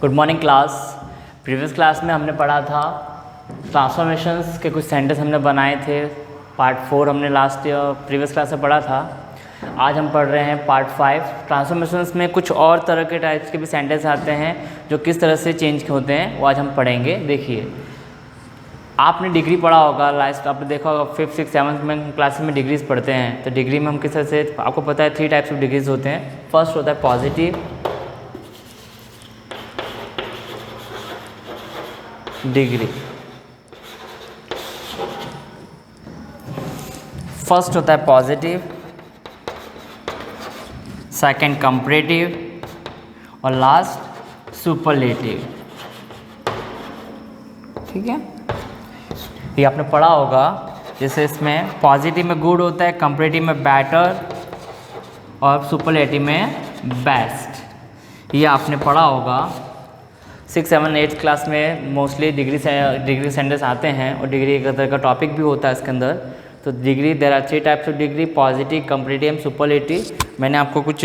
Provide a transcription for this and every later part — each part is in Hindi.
Good morning class. Previous class में हमने पढ़ा था ट्रांसफॉर्मेशंस के कुछ सेंटेंस हमने बनाए थे। पार्ट 4 हमने लास्ट प्रीवियस क्लास में पढ़ा था। आज हम पढ़ रहे हैं पार्ट 5। ट्रांसफॉर्मेशंस में कुछ और तरह के टाइप्स के भी सेंटेंस आते हैं जो किस तरह से चेंज होते हैं वो आज हम पढ़ेंगे। देखिए, आपने डिग्री पढ़ा होगा, लास्ट आपने देखा होगा 5th 6th 7th में क्लासेस में डिग्रीज पढ़ते हैं। तो डिग्री में हम किस तरह से, आपको पता है 3 टाइप्स ऑफ डिग्रीज होते हैं। फर्स्ट होता है पॉजिटिव डिग्री, फर्स्ट होता है पॉजिटिव, सेकंड कंपैरेटिव और लास्ट सुपरलेटिव। ठीक है, ये आपने पढ़ा होगा। जैसे इसमें पॉजिटिव में गुड होता है, कंपैरेटिव में बेटर और सुपरलेटिव में बेस्ट। ये आपने पढ़ा होगा। 6th 7th 8th क्लास में मोस्टली डिग्री सेंटेंस आते हैं और डिग्री एक तरह का टॉपिक भी होता है इसके अंदर। तो degree, there are 3 types of degree, positive, comparative and superlative. मैंने आपको कुछ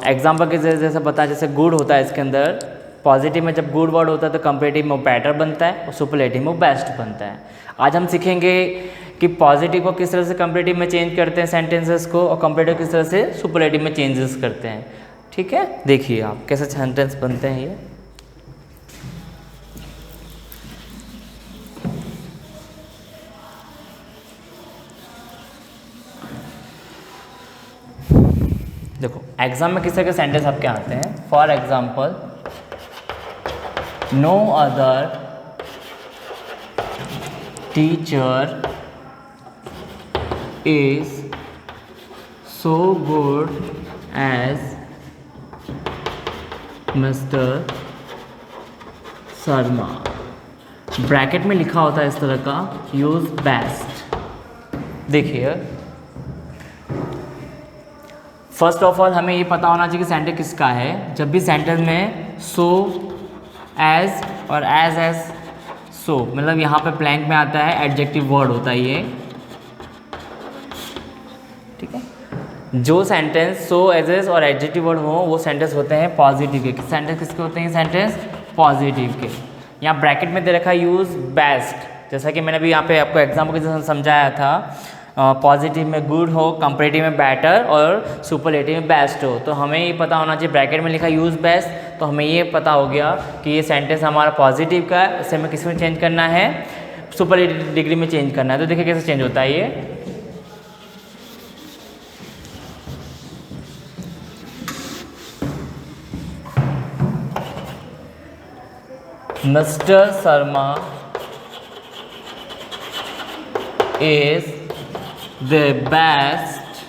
एग्जाम्पल के जैसे बताया। जैसे गुड होता है इसके अंदर, पॉजिटिव में जब गुड वर्ड होता है तो कंपैरेटिव में बेटर बनता है और सुपरलेटिव में बेस्ट बनता है। आज हम सीखेंगे कि पॉजिटिव को किस तरह से कंपैरेटिव में चेंज करते हैं सेंटेंसेस को, और कंपैरेटिव किस तरह से सुपरलेटिव में चेंजेस करते हैं। ठीक है, देखिए आप कैसे सेंटेंस बनते हैं ये। देखो, एग्जाम में किस तरह के सेंटेंस आपके आते हैं। For example, no other teacher is so good as mister Sharma. Bracket में लिखा होता है इस तरह का, यूज बेस्ट। देखिए, फर्स्ट ऑफ ऑल हमें ये पता होना चाहिए कि सेंटेंस किसका है। जब भी सेंटेंस में सो, एज और एज सो, मतलब यहाँ पे ब्लैंक में आता है, एडजेक्टिव वर्ड होता है ये। ठीक है, जो सेंटेंस सो, एज और एडजेक्टिव वर्ड हो वो सेंटेंस होते हैं पॉजिटिव के। सेंटेंस किसके होते हैं? सेंटेंस पॉजिटिव के। यहाँ ब्रैकेट में दे रखा है यूज बेस्ट। जैसा कि मैंने अभी यहाँ पे आपको एग्जाम्पल के जैसे समझाया था, पॉजिटिव में गुड हो, कंपैरेटिव में बेटर और सुपरलेटिव में बेस्ट हो। तो हमें ये पता होना चाहिए, ब्रैकेट में लिखा यूज बेस्ट, तो हमें ये पता हो गया कि ये सेंटेंस हमारा पॉजिटिव का है। इसे हमें किस में चेंज करना है? सुपरलेटिव डिग्री में चेंज करना है। तो देखिए कैसे चेंज होता है ये। Mister Sharma is the best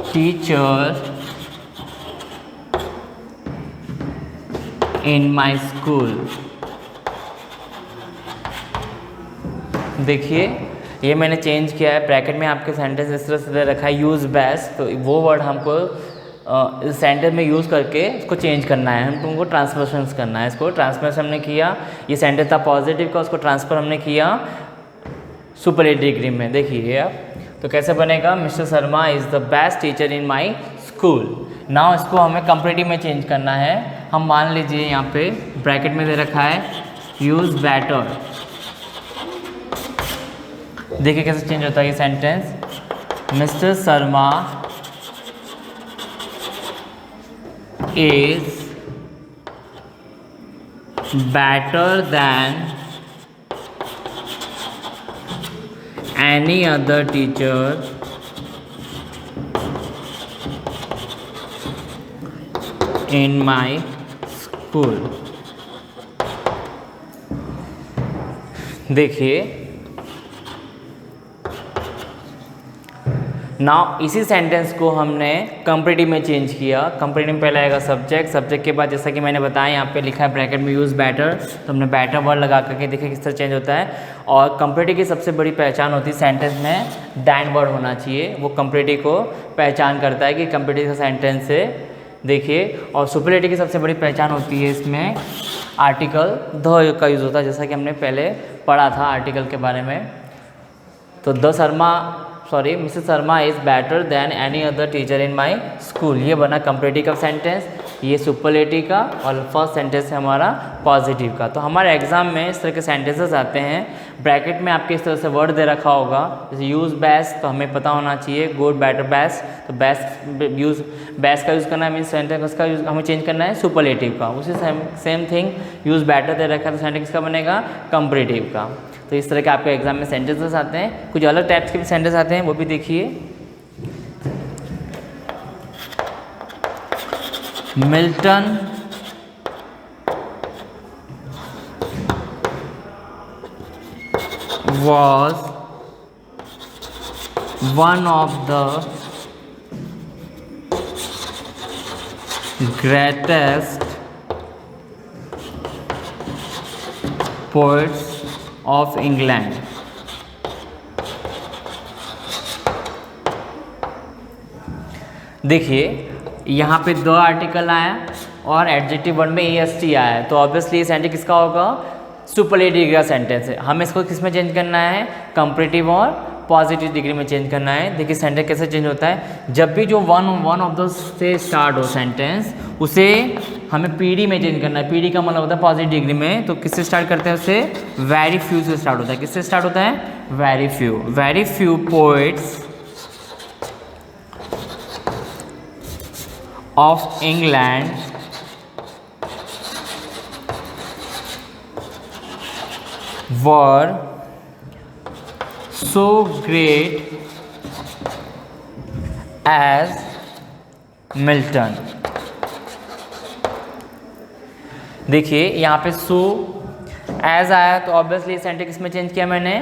teacher in my school। देखिए, ये मैंने चेंज किया है। ब्रैकेट में आपके सेंटेंस इस तरह से दे रखा है यूज बेस्ट, तो वो वर्ड हमको इस सेंटेंस में यूज़ करके इसको चेंज करना है। हमको उनको ट्रांसफॉर्मेशंस करना है। इसको ट्रांसफॉर्मेशन हमने किया, ये सेंटेंस था पॉजिटिव का, उसको ट्रांसफर हमने किया सुपरलेटिव डिग्री में। देखिए आप, तो कैसे बनेगा? Mister Sharma is the best teacher in my school. Now इसको हमें कंपैरेटिव में चेंज करना है। हम मान लीजिए यहाँ पे ब्रैकेट में दे रखा है यूज बेटर। देखिए कैसे चेंज होता है ये sentence. Mister Sharma is better than any other teacher in my school। देखिए, नाउ इसी सेंटेंस को हमने कंपैरेटिव में चेंज किया। कंपैरेटिव में पहले आएगा सब्जेक्ट, सब्जेक्ट के बाद जैसा कि मैंने बताया यहाँ पे लिखा है ब्रैकेट में यूज़ बेटर, तो हमने बेटर वर्ड लगा करके देखिए किस तरह चेंज होता है। और कंपैरेटिव की सबसे बड़ी पहचान होती है सेंटेंस में दैन वर्ड होना चाहिए। वो कंपैरेटिव को पहचान करता है कि कंपैरेटिव का सेंटेंस है। देखिए, और सुपरलेटिव की सबसे बड़ी पहचान होती है इसमें आर्टिकल द का यूज़ होता है, जैसा कि हमने पहले पढ़ा था आर्टिकल के बारे में। तो Mrs Sharma is better than any other teacher in my school, ये बना कंपैरेटिव का सेंटेंस। ये सुपरलेटिव का, और फर्स्ट सेंटेंस है हमारा पॉजिटिव का। तो हमारे एग्जाम में इस तरह के सेंटेंसेस आते हैं, ब्रैकेट में आपके इस तरह से वर्ड दे रखा होगा, जैसे यूज़ बेस्ट, तो हमें पता होना चाहिए गुड बेटर बेस्ट, तो बेस्ट यूज़ बेस्ट का यूज़ करना है, मीन्स सेंटेंस का यूज़ हमें चेंज करना है सुपरलेटिव का। उसी सेम थिंग यूज़ बेटर दे रखा है तो सेंटेंस का बनेगा कंपैरेटिव का। तो इस तरह के आपके एग्जाम में सेंटेंसेस आते हैं, कुछ अलग टाइप्स के भी सेंटेंस आते हैं, वो भी देखिए। Milton was one of the greatest poets of England। देखिए यहाँ पे द आर्टिकल आया और एडजेक्टिव वर्ड में est आया, तो ऑब्वियसली ये सेंटेंस किसका होगा, सुपरलेटिव का सेंटेंस है। हमें इसको किस में चेंज करना है, कंपैरेटिव और पॉजिटिव डिग्री में चेंज करना है। देखिए सेंटेंस कैसे चेंज होता है, जब भी जो वन ऑफ द से स्टार्ट हो सेंटेंस, उसे हमें पीडी में चेंज करना है। पीडी का मतलब होता है पॉजिटिव डिग्री में, तो किससे स्टार्ट करते हैं, उसे वेरी फ्यू से स्टार्ट होता है। किससे स्टार्ट होता है, very few. Very few poets of England were so great as Milton. देखिए यहाँ पे सो एज आया, तो ऑब्वियसली सेंटेंस किस में चेंज किया मैंने,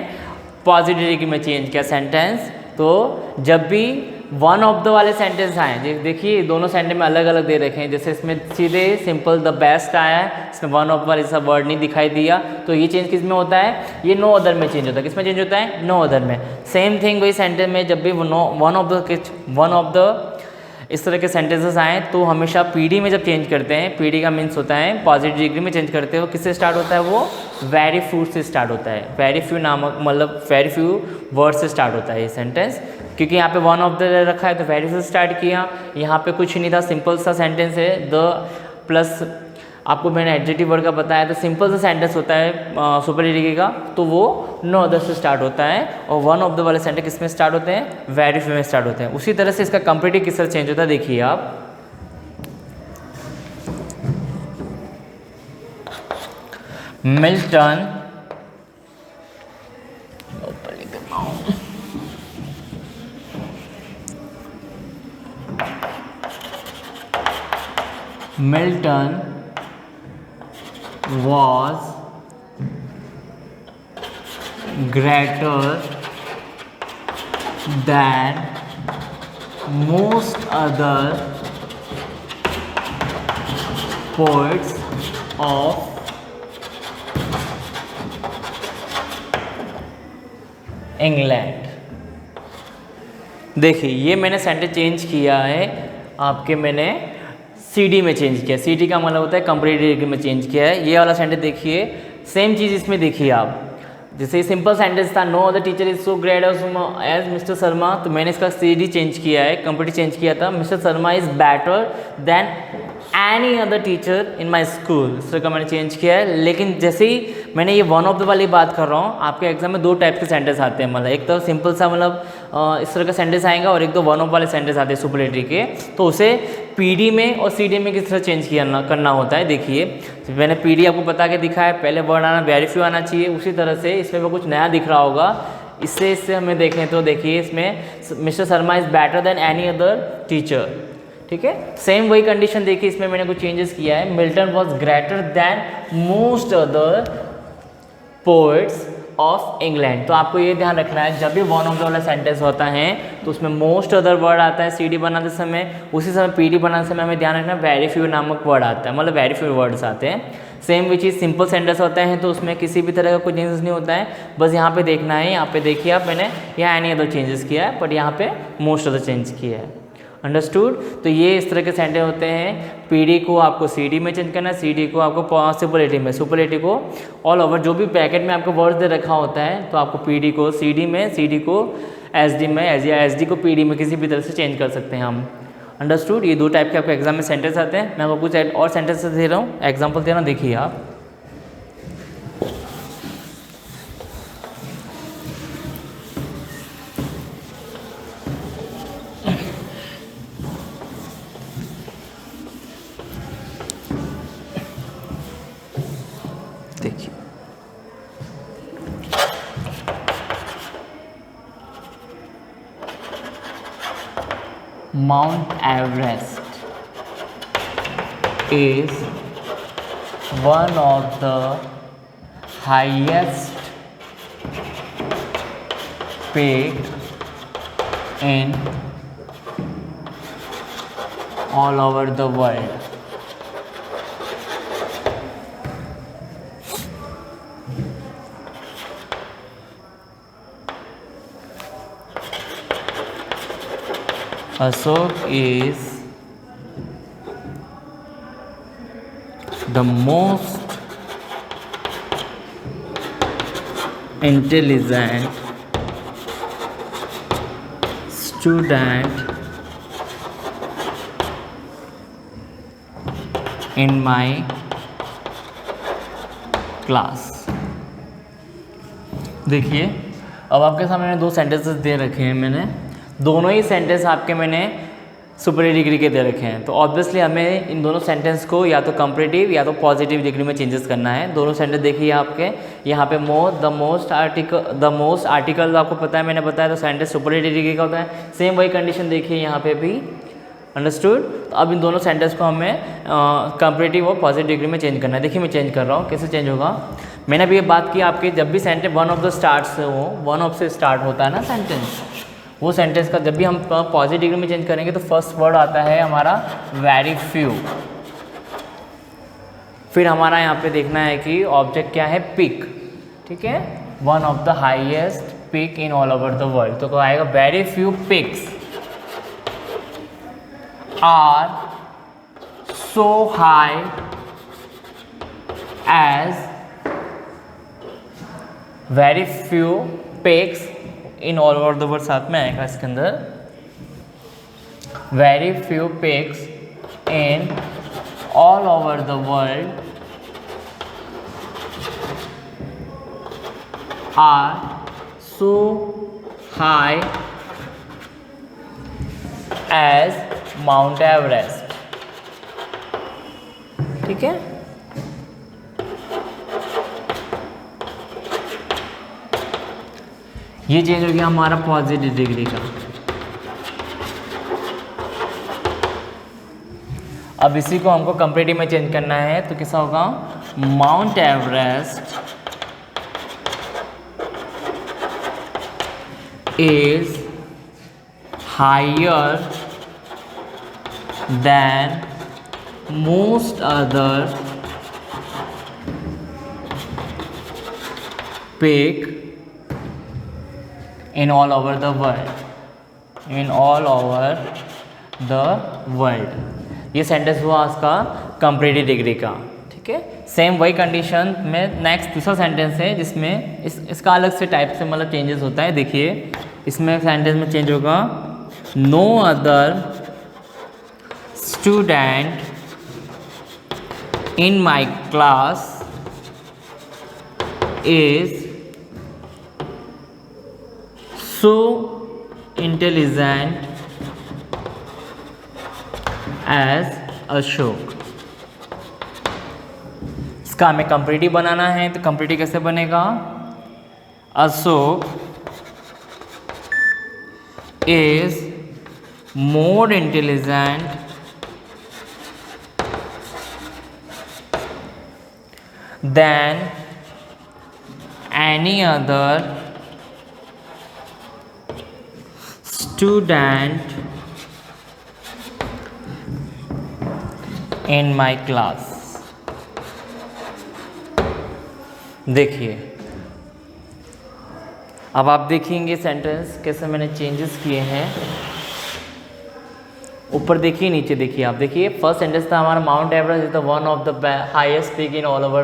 पॉजिटिव डिग्री में चेंज किया सेंटेंस। तो जब भी वन ऑफ द वाले सेंटेंस आए, देखिए दोनों सेंटेंस में अलग अलग दे रखे हैं, जैसे इसमें सीधे सिंपल द बेस्ट आया है, इसमें वन ऑफ वाले सब वर्ड नहीं दिखाई दिया, तो ये चेंज किस में होता है, ये नो अदर में चेंज होता है। किस में चेंज होता है, नो अदर में। सेम थिंग वही सेंटेंस में जब भी वन ऑफ द इस तरह के सेंटेंसेस आए, तो हमेशा पीडी में जब चेंज करते हैं, पीडी का मीन्स होता है पॉजिटिव डिग्री में चेंज करते हो, किससे स्टार्ट होता है, वो वेरी फ्यू से स्टार्ट होता है। वेरी फ्यू नामक मतलब वेरी फ्यू वर्ड से स्टार्ट होता है ये सेंटेंस, क्योंकि यहाँ पे वन ऑफ द रखा है तो वेरी से स्टार्ट किया। यहाँ पे कुछ नहीं था, सिंपल सा सेंटेंस है, द प्लस आपको मैंने एडजेक्टिव वर्ड का बताया, तो सिंपल सा सेंटेंस होता है सुपरलेटिव का, तो वो नो अदर से स्टार्ट होता है, और वन ऑफ द वाले सेंटेंस किसमें स्टार्ट होते हैं, वेरी फ्यू में स्टार्ट होते हैं। उसी तरह से इसका कंपैरेटिव किस तरह चेंज होता है, देखिए आप। Milton was greater than most other poets of England. देखिए ये मैंने सेंटेंस चेंज किया है, आपके मैंने CD में चेंज किया। CD का मतलब होता है कंपैरेटिव डिग्री में चेंज किया है। ये वाला सेंटेंस देखिए, सेम चीज़ इसमें देखिए आप, जैसे सिंपल सेंटेंस था, no other teacher is so great as mister Sharma, तो मैंने इसका CD चेंज किया है, कंपैरेटिव चेंज किया था, mister Sharma is better than any other teacher in my school, इस तरह का मैंने चेंज किया है। लेकिन जैसे ही मैंने ये वन ऑफ द वाली बात कर रहा हूँ, आपके एग्जाम में दो टाइप के सेंटेंस आते हैं, मतलब एक तो सिंपल सा मतलब इस तरह का सेंटेंस आएगा, और एक तो वन ऑफ वाले सेंटेंस आते हैं सुपरलेटिव के, तो उसे PD में और CD में किस तरह चेंज करना होता है। देखिए मैंने PD आपको बता के दिखा है, पहले वर्ड आना वेरी फ्यू आना चाहिए, उसी तरह से इसमें भी कुछ नया दिख रहा होगा। इससे हमें देखें तो देखिए इसमें mister Sharma is better than any other teacher, ठीक है। सेम वही कंडीशन देखिए, इसमें मैंने कुछ चेंजेस किया है, Milton was greater than most other poets of England. तो आपको ये ध्यान रखना है, जब भी वन ऑफ द वाला सेंटेंस होता है तो उसमें मोस्ट अदर वर्ड आता है CD बनाते समय, उसी समय PD बनाते समय हमें ध्यान रखना वेरी फ्यू नामक वर्ड आता है, मतलब वेरी फ्यू वर्ड्स आते हैं। Same which is simple sentence होते हैं तो उसमें किसी भी तरह का कोई चेंजेस नहीं होता है, बस यहाँ पे देखना है, यहाँ पे देखिए आप, मैंने यहाँ एनी अदर चेंजेस किया है, बट यहाँ पे मोस्ट अदर चेंज किया है। अंडरस्टूड। तो ये इस तरह के सेंटेंस होते हैं, PD को आपको CD में चेंज करना है, CD को आपको सुपरलेटिव में, सुपरलेटिव को ऑल ओवर जो भी ब्रैकेट में आपको वर्ड्स दे रखा होता है, तो आपको PD को CD में, CD को SD में, SD को PD में किसी भी तरह से चेंज कर सकते हैं हम। अंडरस्टूड। ये 2 टाइप के आपके एग्जाम में सेंटेंस आते हैं। मैं आपको कुछ और सेंटेंसेस दे रहा हूँ, एग्जाम्पल दे रहा हूँ, देखिए आप। देखिए Mount Everest is one of the highest peak in all over the world. Ashok is the most intelligent student in my class। देखिए अब आपके सामने मैंने 2 सेंटेंसेस दे रखे हैं, मैंने दोनों ही सेंटेंस आपके मैंने सुपरलेटिव डिग्री के दे रखे हैं। तो ऑब्वियसली हमें इन दोनों सेंटेंस को या तो कंपैरेटिव या तो पॉजिटिव डिग्री में चेंजेस करना है। दोनों सेंटेंस देखिए आपके यहाँ पे द मोस्ट आर्टिकल आपको पता है, मैंने बताया, तो सेंटेंस सुपरलेटिव डिग्री का होता है। सेम वही कंडीशन देखिए यहाँ पे भी, अंडरस्टूड। तो अब इन दोनों सेंटेंस को हमें कंपैरेटिव और पॉजिटिव डिग्री में चेंज करना है। देखिए मैं चेंज कर रहा हूँ, कैसे चेंज होगा। मैंने अभी ये बात की आपकी, जब भी sentence one of the start से हो, वन ऑफ से स्टार्ट होता है ना सेंटेंस, वो सेंटेंस का जब भी हम पॉजिटिव डिग्री में चेंज करेंगे तो फर्स्ट वर्ड आता है हमारा वेरी फ्यू। फिर हमारा यहाँ पे देखना है कि ऑब्जेक्ट क्या है, पिक, ठीक है, one of the highest peak in all over the world. तो आएगा very few peaks are so high as, very few peaks in all over the world साथ में आएगा इसके अंदर, very few peaks in all over the world are so high as Mount Everest. ठीक है, ये चेंज हो गया हमारा पॉजिटिव डिग्री का। अब इसी को हमको कंपैरेटिव में चेंज करना है, तो कैसा होगा, Mount Everest is higher than most other peak in all over the world, in all over the world। ये सेंटेंस हुआ उसका कंपैरेटिव डिग्री का। ठीक है, सेम वही कंडीशन में नेक्स्ट दूसरा सेंटेंस है जिसमें इसका अलग से टाइप से मतलब चेंजेस होता है। देखिए इसमें सेंटेंस में चेंज होगा, no other student in my class is so intelligent as Ashok। इसका हमें कंपैरेटिव बनाना है, तो कंपैरेटिव कैसे बनेगा, Ashok is more intelligent than any other student in my class। देखिए अब आप देखेंगे सेंटेंस कैसे मैंने चेंजेस किए हैं। ऊपर देखिए, नीचे देखिए, आप देखिए फर्स्ट सेंटेंस था हमारा mount Everest is the one of the highest peak in all over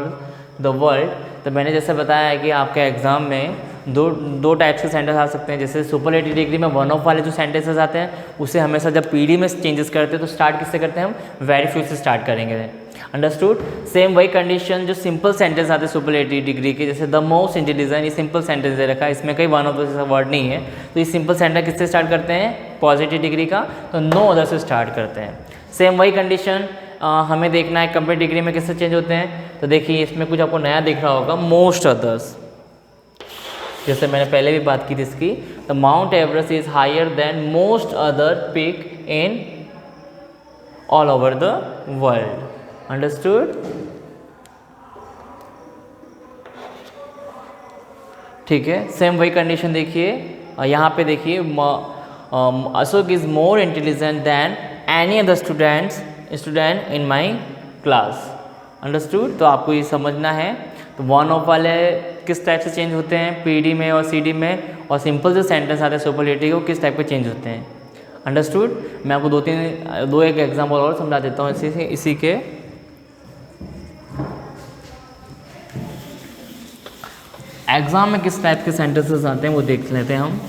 the world. तो मैंने जैसे बताया है कि आपके एग्जाम में दो टाइप्स के सेंटेंस आ सकते हैं। जैसे सुपरलेटिव डिग्री में वन ऑफ वाले जो सेंटेंसेस आते हैं उसे हमेशा जब पीडी में चेंजेस करते हैं तो स्टार्ट किससे करते हैं, हम वेरी फ्यू से स्टार्ट करेंगे। अंडरस्टूड। सेम वही कंडीशन जो सिंपल सेंटेंस आते हैं सुपरलेटिव डिग्री के, जैसे द मोस्ट इंटेलिजेंट, ये सिंपल सेंटेंस दे रखा है, इसमें कई वन ऑफ जैसा वर्ड नहीं है, तो ये सिंपल सेंटेंस किससे स्टार्ट करते हैं, पॉजिटिव डिग्री का, तो नो अदर से स्टार्ट करते हैं। सेम वही कंडीशन हमें देखना है कंपेरेटिव डिग्री में किससे चेंज होते हैं, तो देखिए इसमें कुछ आपको नया दिख रहा होगा, मोस्ट अदर्स, जैसे मैंने पहले भी बात की थी इसकी, the Mount Everest is higher than most other peak in all over the world. Understood. ठीक है, सेम वही कंडीशन देखिए यहाँ पे देखिए, Ashok is more intelligent than any other student in my class. Understood. तो आपको ये समझना है, तो वन ऑफ वाले किस टाइप से चेंज होते हैं पीडी में और सीडी में, और सिंपल जो सेंटेंस आते हैं सुपरलेटिव वो किस टाइप के चेंज होते हैं। अंडरस्टूड। मैं आपको दो एक एग्जाम्पल और समझा देता हूँ इसी के। एग्जाम में किस टाइप के सेंटेंसेस आते हैं वो देख लेते हैं हम।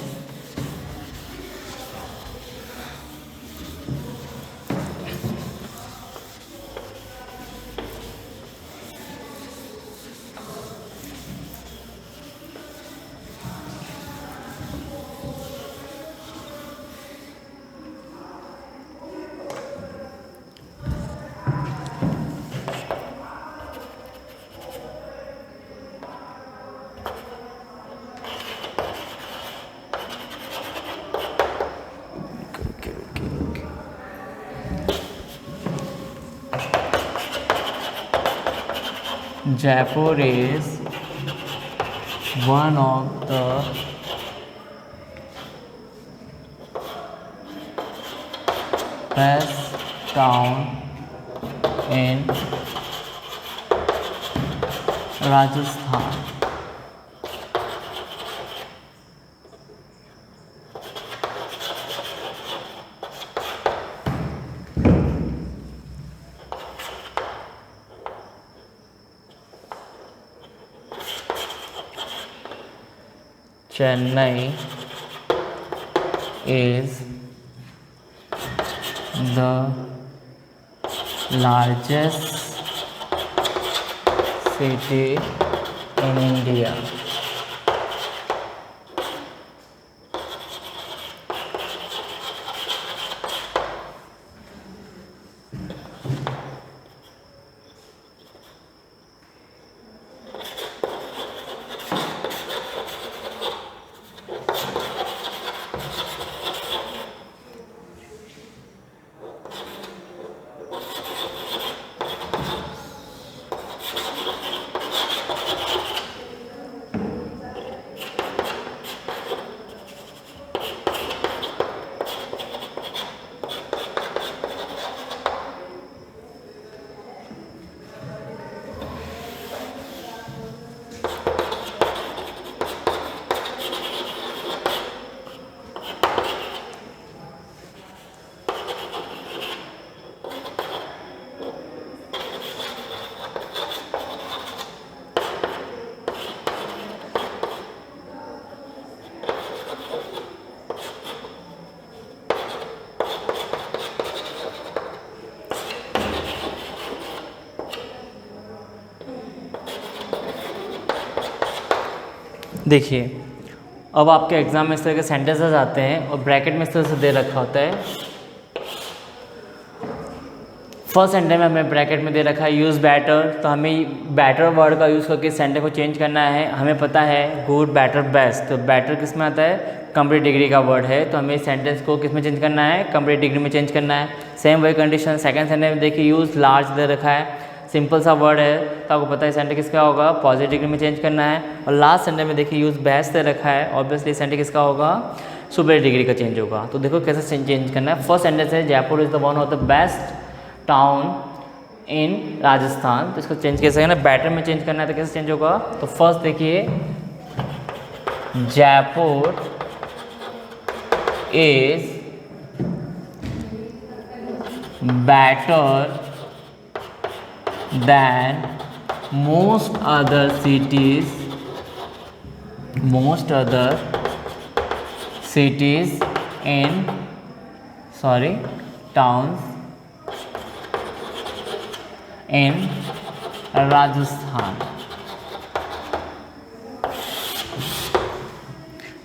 Jaipur is one of the best town in Rajasthan. Chennai is the largest city in India. देखिए अब आपके एग्जाम में इस तरह के सेंटेंसेस आते हैं और ब्रैकेट में इस तरह से दे रखा होता है। फर्स्ट सेंटेंस में हमें ब्रैकेट में दे रखा है यूज़ बैटर, तो हमें बैटर वर्ड का यूज़ करके सेंटेंस को चेंज करना है। हमें पता है गुड बैटर बेस्ट, तो बैटर किस में आता है, कंप्लीट डिग्री का वर्ड है, तो हमें सेंटेंस को किस में चेंज करना है, कंप्लीट डिग्री में चेंज करना है। सेम वही कंडीशन सेकंड सेंटेंस में देखिए यूज़ लार्ज दे रखा है, सिंपल सा वर्ड है, तो आपको पता है सेंटेंस किसका होगा, पॉजिटिव डिग्री में चेंज करना है। और लास्ट सेंटेंस में देखिए यूज़ बेस्ट दे रखा है, ऑब्वियसली सेंटेंस किसका होगा, सुपर डिग्री का चेंज होगा। तो देखो कैसे चेंज करना है। फर्स्ट सेंटेंस है Jaipur is the one of the best town in Rajasthan, तो इसको चेंज कैसे करना है, बैटर में चेंज करना है, तो कैसे चेंज होगा। तो फर्स्ट देखिए Jaipur is better than most other cities most other cities in towns in Rajasthan.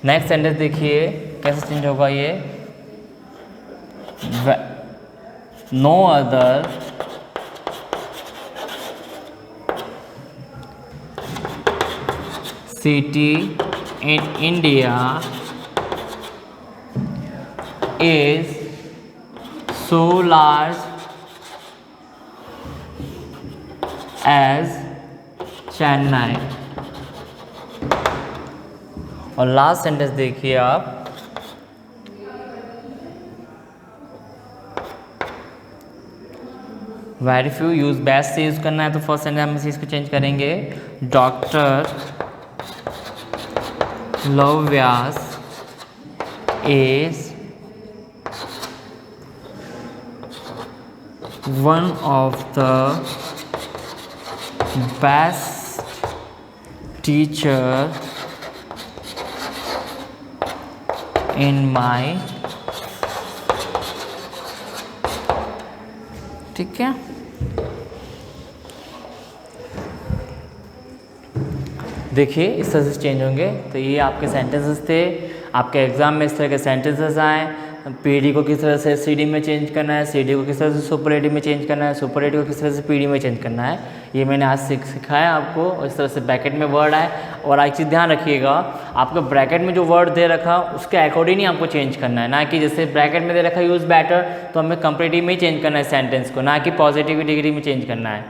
Next sentence देखिए कैसे चेंज होगा ये, no other city in India is so large as Chennai. और लास्ट सेंटेंस देखिए आप, वेरी फ्यू यूज बेस्ट से यूज करना है तो फर्स्ट सेंटेंस हम इसी इसको चेंज करेंगे, doctor love Vyas is one of the best teacher in my, ठीक है। देखिए इस तरह से चेंज होंगे। तो ये आपके सेंटेंसेस थे, आपके एग्जाम में इस तरह के सेंटेंसेस आए। पीडी को किस तरह से सीडी में चेंज करना है, सीडी को किस तरह से सुपरलेटिव में चेंज करना है, सुपरलेटिव को किस तरह से पीडी में चेंज करना है, ये मैंने आज सिखाया आपको। और इस तरह से ब्रैकेट में वर्ड आए। और एक चीज़ ध्यान रखिएगा, आपको ब्रैकेट में जो वर्ड दे रखा उसके अकॉर्डिंग ही आपको चेंज करना है, ना कि जैसे ब्रैकेट में दे रखा यूज़ बेटर तो हमें कंपेरेटिव में ही चेंज करना है सेंटेंस को, ना कि पॉजिटिव डिग्री में चेंज करना है।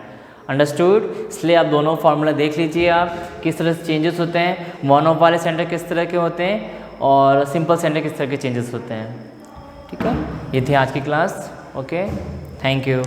अंडरस्टूड? इसलिए आप दोनों फार्मूला देख लीजिए आप किस तरह से चेंजेस होते हैं, वन ऑफ वाले सेंटर किस तरह के होते हैं और सिंपल सेंटर किस तरह के चेंजेस होते हैं। ठीक है, ये थी आज की class. Okay, thank you.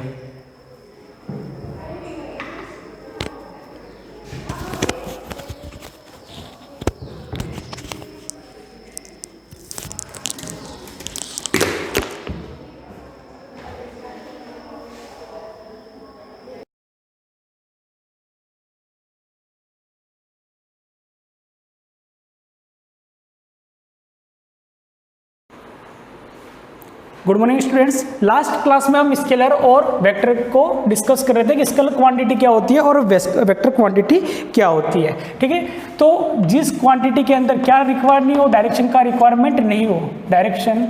Good morning students. Last class में हम स्केलर और वेक्टर को डिस्कस कर रहे थे कि स्केलर क्वांटिटी क्या होती है और वेक्टर क्वांटिटी क्या होती है। ठीक है, तो जिस क्वांटिटी के अंदर क्या रिक्वायर्ड नहीं हो, डायरेक्शन का रिक्वायरमेंट नहीं हो, direction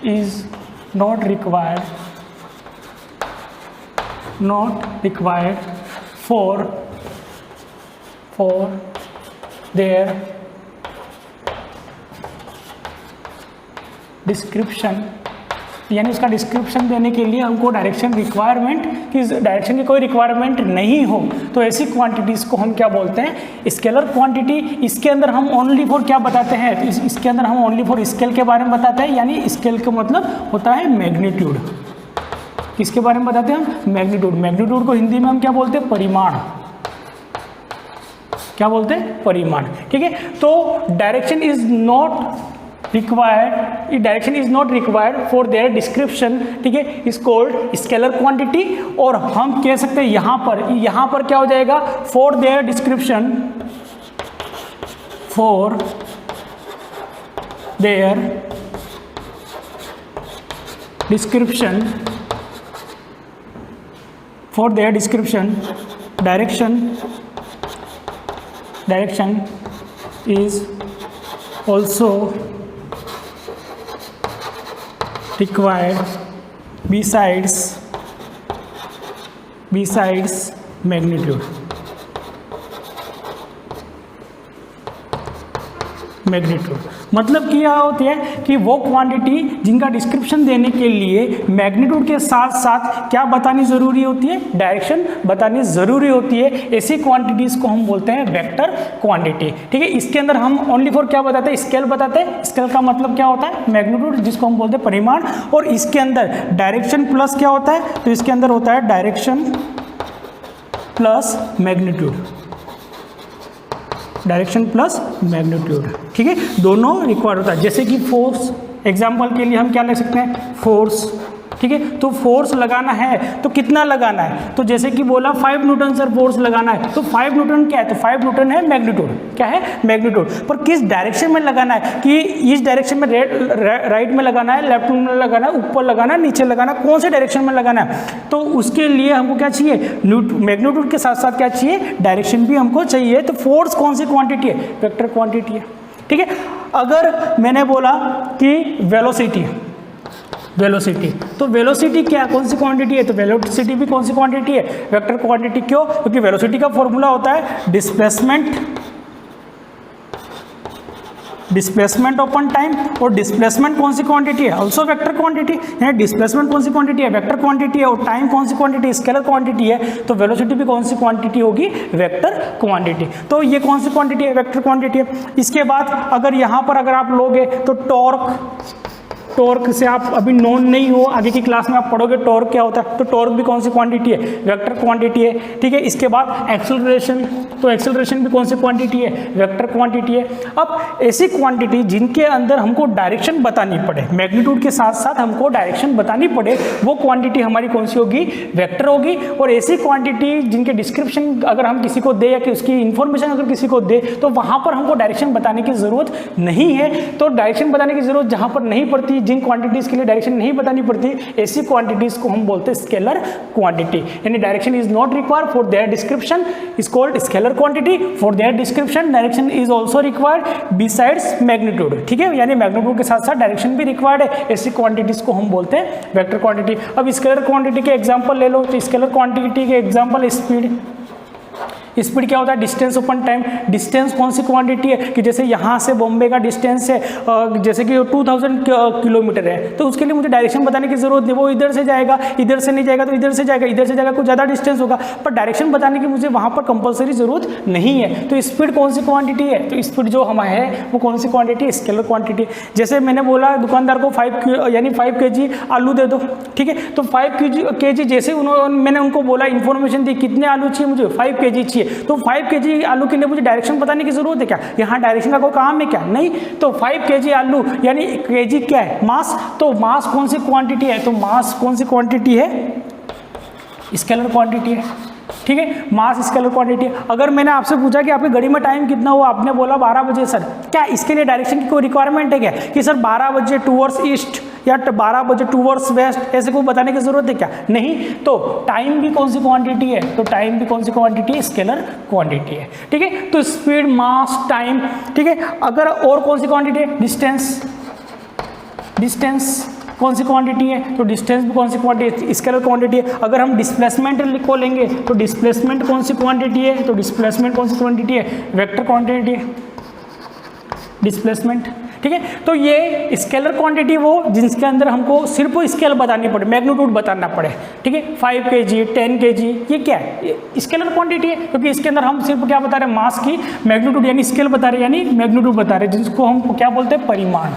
is not required for their description, यानी उसका डिस्क्रिप्शन देने के लिए हमको डायरेक्शन रिक्वायरमेंट की डायरेक्शन की कोई रिक्वायरमेंट नहीं हो, तो ऐसी क्वांटिटीज़ को हम क्या बोलते हैं, स्केलर क्वांटिटी। इसके अंदर हम ओनली फॉर क्या बताते हैं, तो इसके अंदर हम ओनली फॉर स्केल के बारे में बताते हैं, यानी स्केल का मतलब होता है मैग्नीट्यूड। किसके बारे में बताते हैं हम, मैग्नीट्यूड। मैग्नीट्यूड को हिंदी में हम क्या बोलते हैं, परिमाण। क्या बोलते हैं, परिमाण। ठीक है, तो direction is not required for their description, ठीक है, इज कॉल्ड स्केलर क्वांटिटी। और हम कह सकते हैं यहां पर क्या हो जाएगा, for their description, for their description direction is also required besides magnitude। मतलब क्या होती है कि वो क्वांटिटी जिनका डिस्क्रिप्शन देने के लिए मैग्नीट्यूड के साथ साथ क्या बतानी ज़रूरी होती है, डायरेक्शन बतानी ज़रूरी होती है, ऐसी क्वांटिटीज़ को हम बोलते हैं वेक्टर क्वांटिटी। ठीक है, इसके अंदर हम ओनली फॉर क्या बताते हैं, स्केल बताते हैं। स्केल का मतलब क्या होता है, मैग्नीट्यूड, जिसको हम बोलते हैं परिमाण। और इसके अंदर डायरेक्शन प्लस क्या होता है, तो इसके अंदर होता है direction plus magnitude, direction plus magnitude. ठीक है, दोनों रिक्वायर्ड होता है। जैसे कि फोर्स, एग्जाम्पल के लिए हम क्या ले सकते हैं, फोर्स ठीक है। तो फोर्स लगाना है तो कितना लगाना है, तो जैसे कि बोला 5 न्यूटन सर फोर्स लगाना है, तो 5 न्यूटन क्या है, तो 5 न्यूटन है मैग्नीट्यूड, क्या है मैग्नीट्यूड। पर किस डायरेक्शन में लगाना है, कि इस डायरेक्शन में राइट में लगाना है, लेफ्ट में लगाना है, ऊपर लगाना है, नीचे लगाना है, कौन से डायरेक्शन में लगाना है। तो उसके लिए हमको क्या चाहिए, मैग्नीट्यूड के साथ साथ क्या चाहिए, डायरेक्शन भी हमको चाहिए। तो फोर्स कौन सी क्वांटिटी है, वेक्टर क्वांटिटी है, ठीक है। अगर मैंने बोला कि वेलोसिटी, तो वेलोसिटी क्या, कौन सी क्वांटिटी है, तो वेलोसिटी भी कौन सी क्वांटिटी है, वेक्टर क्वांटिटी। क्यों, क्योंकि वेलोसिटी का फॉर्मूला होता है डिस्प्लेसमेंट अपॉन टाइम, और डिस्प्लेसमेंट कौन सी क्वांटिटी है, ऑल्सो वेक्टर क्वांटिटी। यानी डिस्प्लेसमेंट कौन सी क्वांटिटी है, वेक्टर क्वांटिटी है, और टाइम कौन सी क्वांटिटी, स्केलर क्वांटिटी है। तो वेलोसिटी भी कौन सी क्वांटिटी होगी, वेक्टर क्वांटिटी। तो ये कौन सी क्वांटिटी है, वेक्टर क्वांटिटी है। इसके बाद अगर यहाँ पर अगर आप लोगे तो टॉर्क से आप अभी नोन नहीं हो, आगे की क्लास में आप पढ़ोगे टॉर्क क्या होता है, तो टॉर्क भी कौन सी क्वांटिटी है, वेक्टर क्वांटिटी है, ठीक है। इसके बाद एक्सेलरेशन, तो एक्सेलरेशन भी कौन सी क्वांटिटी है, वेक्टर क्वांटिटी है। अब ऐसी क्वांटिटी जिनके अंदर हमको डायरेक्शन बतानी पड़े, मैग्नीट्यूड के साथ साथ हमको डायरेक्शन बतानी पड़े, वो क्वांटिटी हमारी कौन सी होगी, वेक्टर होगी। और ऐसी क्वांटिटी जिनके डिस्क्रिप्शन अगर हम किसी को दे या कि उसकी इन्फॉर्मेशन अगर किसी को दे, तो वहाँ पर हमको डायरेक्शन बताने की ज़रूरत नहीं है। तो डायरेक्शन बताने की ज़रूरत जहाँ पर नहीं पड़ती, जिन क्वांटिटीज के लिए डायरेक्शन नहीं बतानी पड़ती, ऐसी क्वांटिटीज को हम बोलते हैं स्केलर क्वांटिटी। यानी direction is not required for their description is called scalar quantity, for their description direction is also required besides magnitude, ठीक है। यानी मैग्नीट्यूड के साथ साथ डायरेक्शन भी रिक्वायर्ड है। ऐसी क्वांटिटीज को हम बोलते हैं वेक्टर क्वांटिटी। अब स्केलर क्वांटिटी के एग्जाम्पल ले लो, तो स्केलर क्वांटिटी के एग्जाम्पल स्पीड क्या होता है, डिस्टेंस अपन टाइम। डिस्टेंस कौन सी क्वांटिटी है, कि जैसे यहाँ से बॉम्बे का डिस्टेंस है जैसे कि 2000 किलोमीटर है, तो उसके लिए मुझे डायरेक्शन बताने की जरूरत नहीं, वो इधर से जाएगा, इधर से नहीं जाएगा तो इधर से जाएगा, इधर से जाएगा कुछ ज़्यादा डिस्टेंस होगा, पर डायरेक्शन बताने की मुझे वहाँ पर कंपलसरी जरूरत नहीं है। तो स्पीड कौन सी क्वांटिटी है, तो स्पीड जो हमारा है वो कौन सी क्वांटिटी है, स्केलर क्वांटिटी। जैसे मैंने बोला दुकानदार को 5 kg आलू दे दो, ठीक है। तो 5 kg जैसे मैंने उनको बोला, इन्फॉर्मेशन दी कितने आलू चाहिए मुझे, 5 kg चाहिए, तो 5 kg आलू के लिए मुझे डायरेक्शन बताने की जरूरत है क्या, यहाँ डायरेक्शन का कोई काम है क्या, नहीं। तो 5 kg आलू यानी kg क्या है, मास। तो मास कौन सी क्वांटिटी है, तो मास कौन सी क्वांटिटी है, स्केलर क्वांटिटी है, ठीक है। मास स्केलर क्वांटिटी है। अगर मैंने आपसे पूछा कि आपकी घड़ी में टाइम कितना हुआ, आपने बोला 12 बजे सर, क्या इसके लिए डायरेक्शन की कोई रिक्वायरमेंट है क्या, कि सर 12 बजे टूवर्ड्स ईस्ट या 12 बजे टूवर्ड्स वेस्ट, ऐसे को बताने की जरूरत है क्या, नहीं। तो टाइम भी कौन सी क्वांटिटी है, तो टाइम भी कौन सी क्वांटिटी है, स्केलर क्वांटिटी है, ठीक है। तो स्पीड, मास, टाइम, ठीक है। अगर और कौन सी क्वांटिटी है, डिस्टेंस कौन सी क्वांटिटी है, तो डिस्टेंस भी कौन सी क्वांटिटी है, स्केलर क्वांटिटी है। अगर हम डिस्प्लेसमेंट को लेंगे तो डिस्प्लेसमेंट कौन सी क्वांटिटी है, तो डिस्प्लेसमेंट कौन सी क्वांटिटी है, वेक्टर क्वांटिटी है, डिस्प्लेसमेंट, ठीक है। तो ये स्केलर क्वांटिटी वो जिसके अंदर हमको सिर्फ स्केल बतानी पड़े, मैग्नीट्यूड बताना पड़े, ठीक है। 5 kg 10 kg ये क्या है, स्केलर क्वांटिटी है, क्योंकि इसके अंदर हम सिर्फ क्या बता रहे हैं, मास की मैग्नीट्यूड यानी स्केल बता रहे हैं, यानी मैग्नीट्यूड बता रहे हैं, जिसको हम क्या बोलते हैं, परिमाण,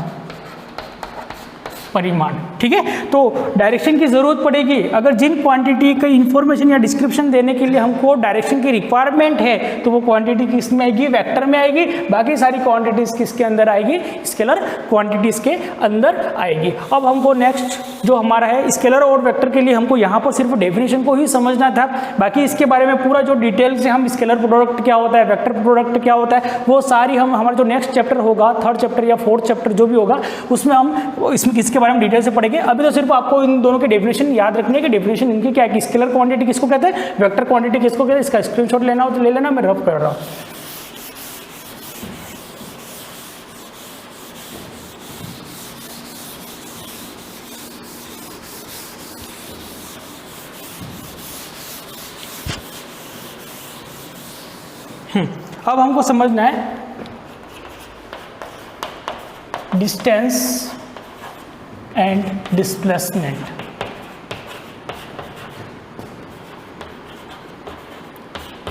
ठीक है। तो डायरेक्शन की जरूरत पड़ेगी अगर जिन क्वांटिटी का इंफॉर्मेशन या डिस्क्रिप्शन देने के लिए हमको डायरेक्शन की रिक्वायरमेंट है, तो वो क्वांटिटी किस में आएगी, वेक्टर में आएगी। बाकी सारी क्वांटिटीज किसके अंदर आएगी, स्केलर क्वांटिटीज के अंदर आएगी। अब हमको नेक्स्ट जो हमारा है स्केलर और वेक्टर के लिए हमको यहाँ पर सिर्फ डेफिनेशन को ही समझना था, बाकी इसके बारे में पूरा जो डिटेल से हम स्केलर प्रोडक्ट क्या होता है, वेक्टर प्रोडक्ट क्या होता है, वो सारी हम हमारा जो नेक्स्ट चैप्टर होगा, 3rd चैप्टर या 4th चैप्टर जो भी होगा, उसमें हम इसमें इसके बारे में डिटेल से पढ़ेंगे। अभी तो सिर्फ आपको इन दोनों के डेफिनेशन याद रखने के, डेफिनेशन इनकी क्या है, स्केलर क्वांटिटी किसको कहते हैं, वेक्टर क्वांटिटी किसको कहते हैं, इसका स्क्रीनशॉट लेना हो तो ले लेना, मैं रफ कर रहा हूँ। अब हमको समझना है distance and displacement.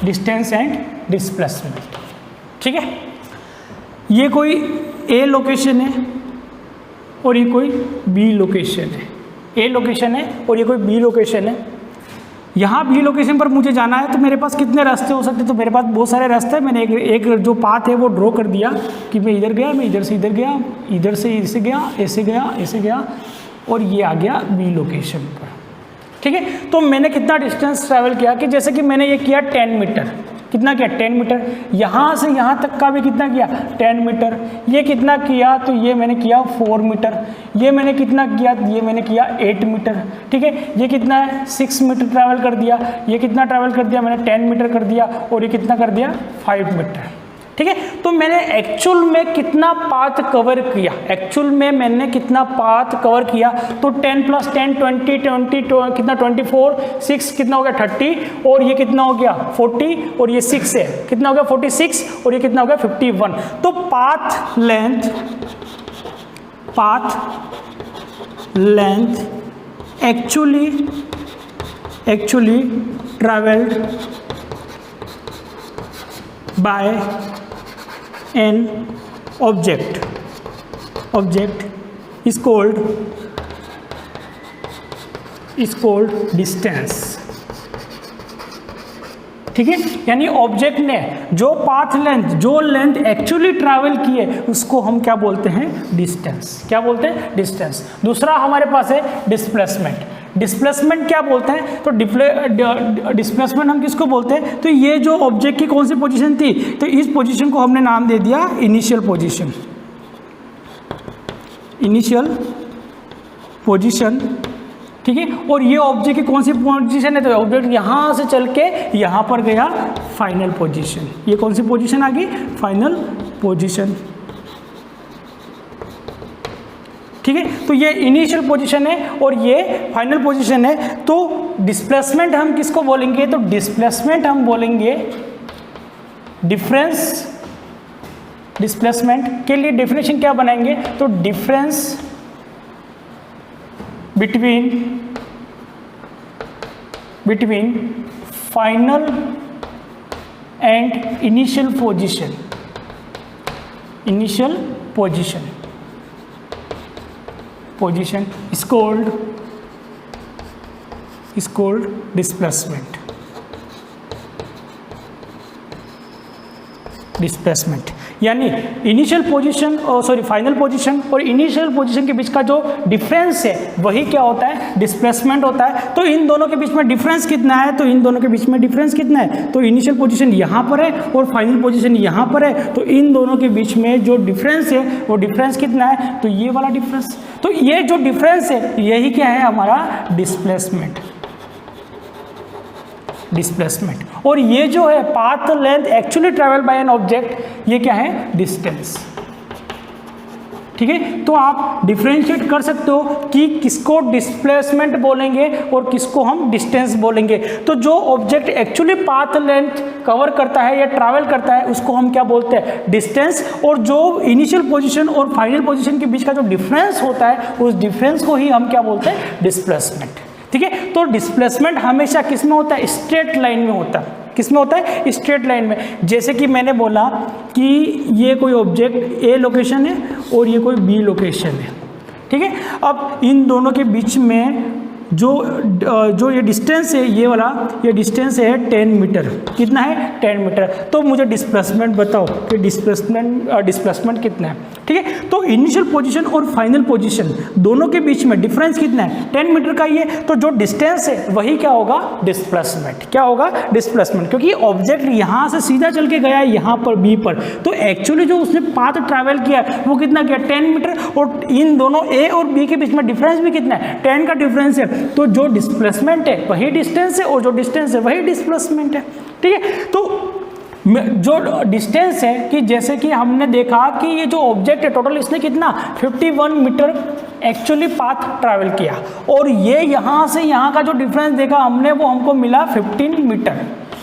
Distance and displacement, ठीक है। ये कोई ए लोकेशन है और ये कोई बी लोकेशन है, ए लोकेशन है और ये कोई बी लोकेशन है। यहाँ बी लोकेशन पर मुझे जाना है तो मेरे पास कितने रास्ते हो सकते हैं, तो मेरे पास बहुत सारे रास्ते हैं। मैंने एक जो पाथ है वो ड्रॉ कर दिया कि मैं इधर गया, मैं इधर से इधर गया, इधर से ऐसे गया, ऐसे गया, ऐसे गया, और ये आ गया बी लोकेशन पर। ठीक है, तो मैंने कितना डिस्टेंस ट्रैवल किया कि जैसे कि मैंने ये किया 10 मीटर, कितना किया 10 मीटर, यहाँ से यहाँ तक का भी कितना किया 10 मीटर, ये कितना किया तो ये मैंने किया 4 मीटर, ये मैंने कितना किया, ये मैंने किया 8 मीटर। ठीक है, ये कितना है 6 मीटर ट्रैवल कर दिया, ये कितना ट्रैवल कर दिया मैंने 10 मीटर कर दिया, और ये कितना कर दिया 5 मीटर। ठीक है, तो मैंने एक्चुअल में कितना पाथ कवर किया, एक्चुअल में मैंने कितना पाथ कवर किया, तो 10 + 10 20 कितना 24, 6 कितना हो गया 30, और ये कितना हो गया 40, और ये 6 है कितना हो गया 46, और ये कितना हो गया 51। तो path length actually travelled bye an object is called distance। ठीक है, यानी ऑब्जेक्ट ने जो पाथ लेंथ, जो लेंथ एक्चुअली ट्रैवल की है उसको हम क्या बोलते हैं डिस्टेंस। क्या बोलते हैं डिस्टेंस। दूसरा हमारे पास है डिस्प्लेसमेंट। डिस्प्लेसमेंट क्या बोलते हैं, तो डिस्प्लेसमेंट हम किसको बोलते हैं, तो ये जो ऑब्जेक्ट की कौन सी पोजीशन थी, तो इस पोजीशन को हमने नाम दे दिया इनिशियल पोजीशन। ठीक है, और ये ऑब्जेक्ट की कौन सी पोजीशन है, तो ऑब्जेक्ट यहाँ से चल के यहाँ पर गया फाइनल पोजीशन। ये कौन सी पोजीशन आ गई, फाइनल पोजीशन। ठीक है, तो ये इनिशियल पोजीशन है और ये फाइनल पोजीशन है। तो डिस्प्लेसमेंट हम किसको बोलेंगे, तो डिस्प्लेसमेंट हम बोलेंगे डिस्प्लेसमेंट के लिए डेफिनेशन क्या बनाएंगे, तो difference between final and initial position is called displacement. यानी इनिशियल पोजीशन फाइनल पोजीशन और इनिशियल पोजीशन के बीच का जो डिफरेंस है वही क्या होता है, डिस्प्लेसमेंट होता है। तो इन दोनों के बीच में डिफरेंस कितना है, तो इन दोनों के बीच में डिफरेंस कितना है, तो इनिशियल पोजीशन यहाँ पर है और फाइनल पोजीशन यहाँ पर है, तो इन दोनों के बीच में जो डिफरेंस है वो डिफरेंस कितना है, तो ये वाला डिफरेंस। तो ये जो डिफरेंस है यही क्या है हमारा डिस्प्लेसमेंट। और ये जो है path length actually travel by an object, ये क्या है डिस्टेंस। ठीक है, तो आप डिफरेंशिएट कर सकते हो कि किसको डिस्प्लेसमेंट बोलेंगे और किसको हम डिस्टेंस बोलेंगे। तो जो object actually path length cover करता है या ट्रैवल करता है उसको हम क्या बोलते हैं, डिस्टेंस। और जो इनिशियल पोजीशन और फाइनल पोजीशन के बीच का जो डिफरेंस होता है उस डिफरेंस को ही हम क्या बोलते हैं, डिस्प्लेसमेंट। ठीक है, तो डिस्प्लेसमेंट हमेशा किस में होता है, स्ट्रेट लाइन में होता है। किस में होता है, स्ट्रेट लाइन में। जैसे कि मैंने बोला कि ये कोई ऑब्जेक्ट ए लोकेशन है और ये कोई बी लोकेशन है। ठीक है, अब इन दोनों के बीच में जो ये डिस्टेंस है, ये वाला ये डिस्टेंस है 10 मीटर। कितना है, 10 मीटर। तो मुझे डिस्प्लेसमेंट बताओ कि डिस्प्लेसमेंट कितना है। ठीक है, तो इनिशियल पोजीशन और फाइनल पोजीशन दोनों के बीच में डिफरेंस कितना है, 10 मीटर का ही है। तो जो डिस्टेंस है वही क्या होगा, डिस्प्लेसमेंट। क्या होगा, डिस्प्लेसमेंट, क्योंकि ऑब्जेक्ट यहाँ से सीधा चल के गया है यहाँ पर बी पर, तो एक्चुअली जो उसने पाथ ट्रैवल किया वो कितना किया, 10 मीटर। और इन दोनों ए और बी के बीच में डिफरेंस भी कितना है, 10 का डिफरेंस है। तो जो डिस्प्लेसमेंट है वही डिस्टेंस है और जो डिस्टेंस है वही डिस्प्लेसमेंट है। ठीक है, तो जो डिस्टेंस है कि जैसे कि हमने देखा कि ये जो ऑब्जेक्ट है टोटल इसने कितना 51 मीटर एक्चुअली पाथ ट्रैवल किया, और ये यहाँ से यहाँ का जो डिफरेंस देखा हमने वो हमको मिला 15 मीटर।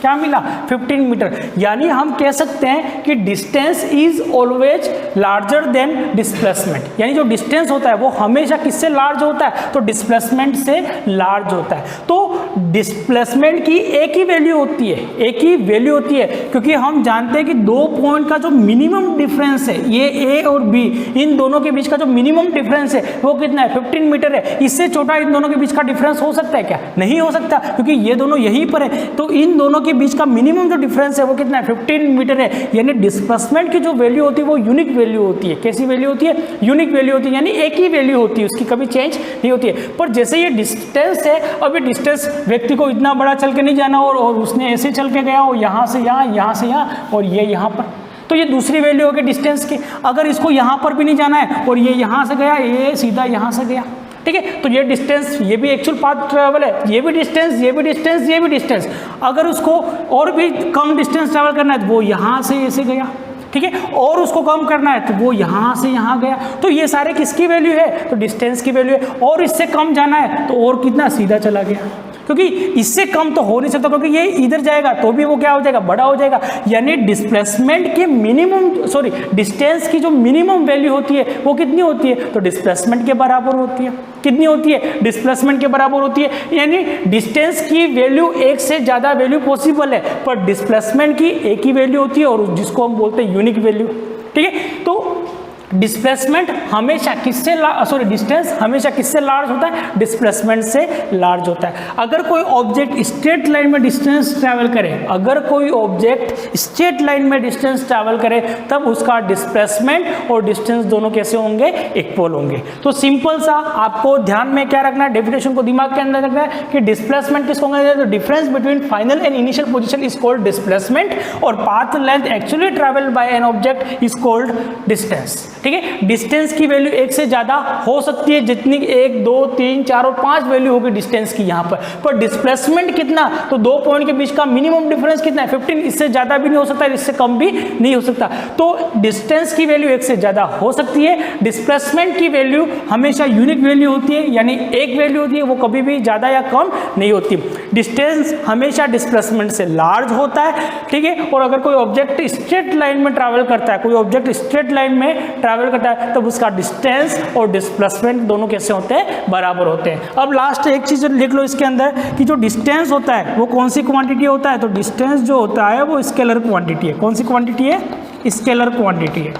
क्या मिला, 15 मीटर। यानी हम कह सकते हैं कि distance is always larger than displacement. यानी जो डिस्टेंस होता है वो हमेशा किससे लार्ज होता है, तो डिस्प्लेसमेंट से लार्ज होता है। तो डिस्प्लेसमेंट की एक ही वैल्यू होती है, एक ही वैल्यू होती है, क्योंकि हम जानते हैं कि 2 पॉइंट का जो मिनिमम डिफरेंस है, ये ए और बी, इन दोनों के बीच का जो मिनिमम डिफरेंस है वो कितना है, 15 मीटर है। इससे छोटा इन दोनों के बीच का डिफरेंस हो सकता है क्या? नहीं हो सकता, क्योंकि ये दोनों यहीं पर है। तो इन दोनों के बीच का मिनिमम जो डिफरेंस है वो कितना है, 15 मीटर है। यानी डिस्प्लेसमेंट की जो वैल्यू होती है वो यूनिक वैल्यू होती है। कैसी वैल्यू होती है? यूनिक वैल्यू होती है, यानी एक ही वैल्यू होती है, उसकी कभी चेंज नहीं होती है। पर जैसे ये डिस्टेंस है, अब ये डिस्टेंस व्यक्ति को इतना बड़ा चल के नहीं जाना और उसने ऐसे चल के गया, और यहाँ से यहाँ, यहाँ से यहाँ, और ये यहाँ पर, तो ये दूसरी वैल्यू होगी डिस्टेंस की। अगर इसको यहाँ पर भी नहीं जाना है और ये यहाँ से गया, ये सीधा यहाँ से गया, ठीक है, तो ये डिस्टेंस, ये भी एक्चुअल पाथ ट्रैवल है, ये भी डिस्टेंस, ये भी डिस्टेंस, ये भी डिस्टेंस। अगर उसको और भी कम डिस्टेंस ट्रैवल करना है तो वो यहाँ से ऐसे गया, ठीक है, और उसको कम करना है तो वो यहाँ से यहाँ गया। तो ये सारे किसकी वैल्यू है? तो डिस्टेंस की वैल्यू है। और इससे कम जाना है तो और कितना, सीधा चला गया, क्योंकि इससे कम तो हो नहीं सकता, क्योंकि ये इधर जाएगा तो भी वो क्या हो जाएगा, बड़ा हो जाएगा। यानी डिस्प्लेसमेंट की मिनिमम, सॉरी, डिस्टेंस की जो मिनिमम वैल्यू होती है वो कितनी होती है? तो डिस्प्लेसमेंट के बराबर होती है। कितनी होती है? डिस्प्लेसमेंट के बराबर होती है। यानी डिस्टेंस की वैल्यू एक से ज़्यादा वैल्यू पॉसिबल है, पर डिस्प्लेसमेंट की एक ही वैल्यू होती है, और जिसको हम बोलते हैं यूनिक वैल्यू, ठीक है। तो डिस्प्लेसमेंट हमेशा किससे, सॉरी, डिस्टेंस हमेशा किससे लार्ज होता है? डिस्प्लेसमेंट से लार्ज होता है। अगर कोई ऑब्जेक्ट स्ट्रेट लाइन में डिस्टेंस ट्रैवल करे, अगर कोई ऑब्जेक्ट स्ट्रेट लाइन में डिस्टेंस ट्रैवल करे, तब उसका डिस्प्लेसमेंट और डिस्टेंस दोनों कैसे होंगे? इक्वल होंगे। तो सिंपल सा आपको ध्यान में क्या रखना है, डेफिनेशन को दिमाग के अंदर रखना है कि डिस्प्लेसमेंट किसको होंगे? तो difference between final and initial position is called displacement, और path length actually travel by an object is called distance, ठीक है। डिस्टेंस की वैल्यू एक से ज्यादा हो सकती है, जितनी 1, 2, 3, 4 और 5 वैल्यू होगी डिस्टेंस की यहाँ पर डिस्प्लेसमेंट कितना? तो 2 पॉइंट के बीच का मिनिमम डिफरेंस कितना है? 15। इससे ज्यादा भी नहीं हो सकता, इससे कम भी नहीं हो सकता। तो डिस्टेंस की वैल्यू एक से ज्यादा हो सकती है। डिस्प्लेसमेंट की वैल्यू हमेशा यूनिक वैल्यू होती है, यानी एक वैल्यू होती है, वो कभी भी ज्यादा या कम नहीं होती। डिस्टेंस हमेशा डिस्प्लेसमेंट से लार्ज होता है, ठीक है। और अगर कोई ऑब्जेक्ट स्ट्रेट लाइन में ट्रैवल करता है, कोई ऑब्जेक्ट स्ट्रेट लाइन में ट्रैवल करता है, तब उसका डिस्टेंस और डिस्प्लेसमेंट दोनों कैसे होते हैं? बराबर होते हैं। अब लास्ट एक चीज लिख लो इसके अंदर कि जो डिस्टेंस होता है वो कौन सी क्वांटिटी होता है? तो डिस्टेंस जो होता है वो स्केलर क्वांटिटी है। कौन सी क्वांटिटी है? स्केलर क्वांटिटी है,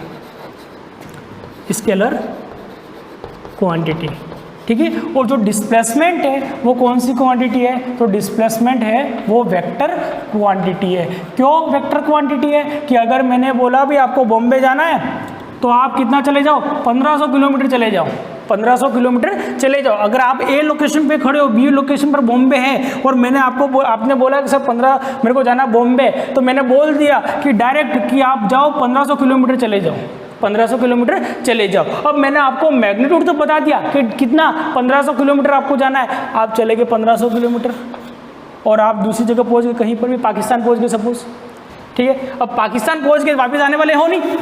स्केलर क्वांटिटी, ठीक है। और जो डिस्प्लेसमेंट है वो कौन सी क्वांटिटी है? तो डिस्प्लेसमेंट है वो वेक्टर क्वांटिटी है। क्यों वेक्टर क्वांटिटी है? कि अगर मैंने बोला भी आपको बॉम्बे जाना है तो आप कितना चले जाओ? 1500 किलोमीटर चले जाओ, 1500 किलोमीटर चले जाओ। अगर आप ए लोकेशन पे खड़े हो, बी लोकेशन पर बॉम्बे है, और मैंने आपने बोला कि सर 15 मेरे को जाना बॉम्बे, तो मैंने बोल दिया कि डायरेक्ट कि आप जाओ 1500 किलोमीटर चले जाओ, 1500 किलोमीटर चले जाओ। अब मैंने आपको मैग्नीट्यूड तो बता दिया कि कितना 1500 किलोमीटर आपको जाना है। आप चले गए 1500 किलोमीटर, और आप दूसरी जगह पहुंच गए, कहीं पर भी पाकिस्तान पहुंच गए सपोज, ठीक है। अब पाकिस्तान पहुंच गए, वापस आने वाले हो नहीं,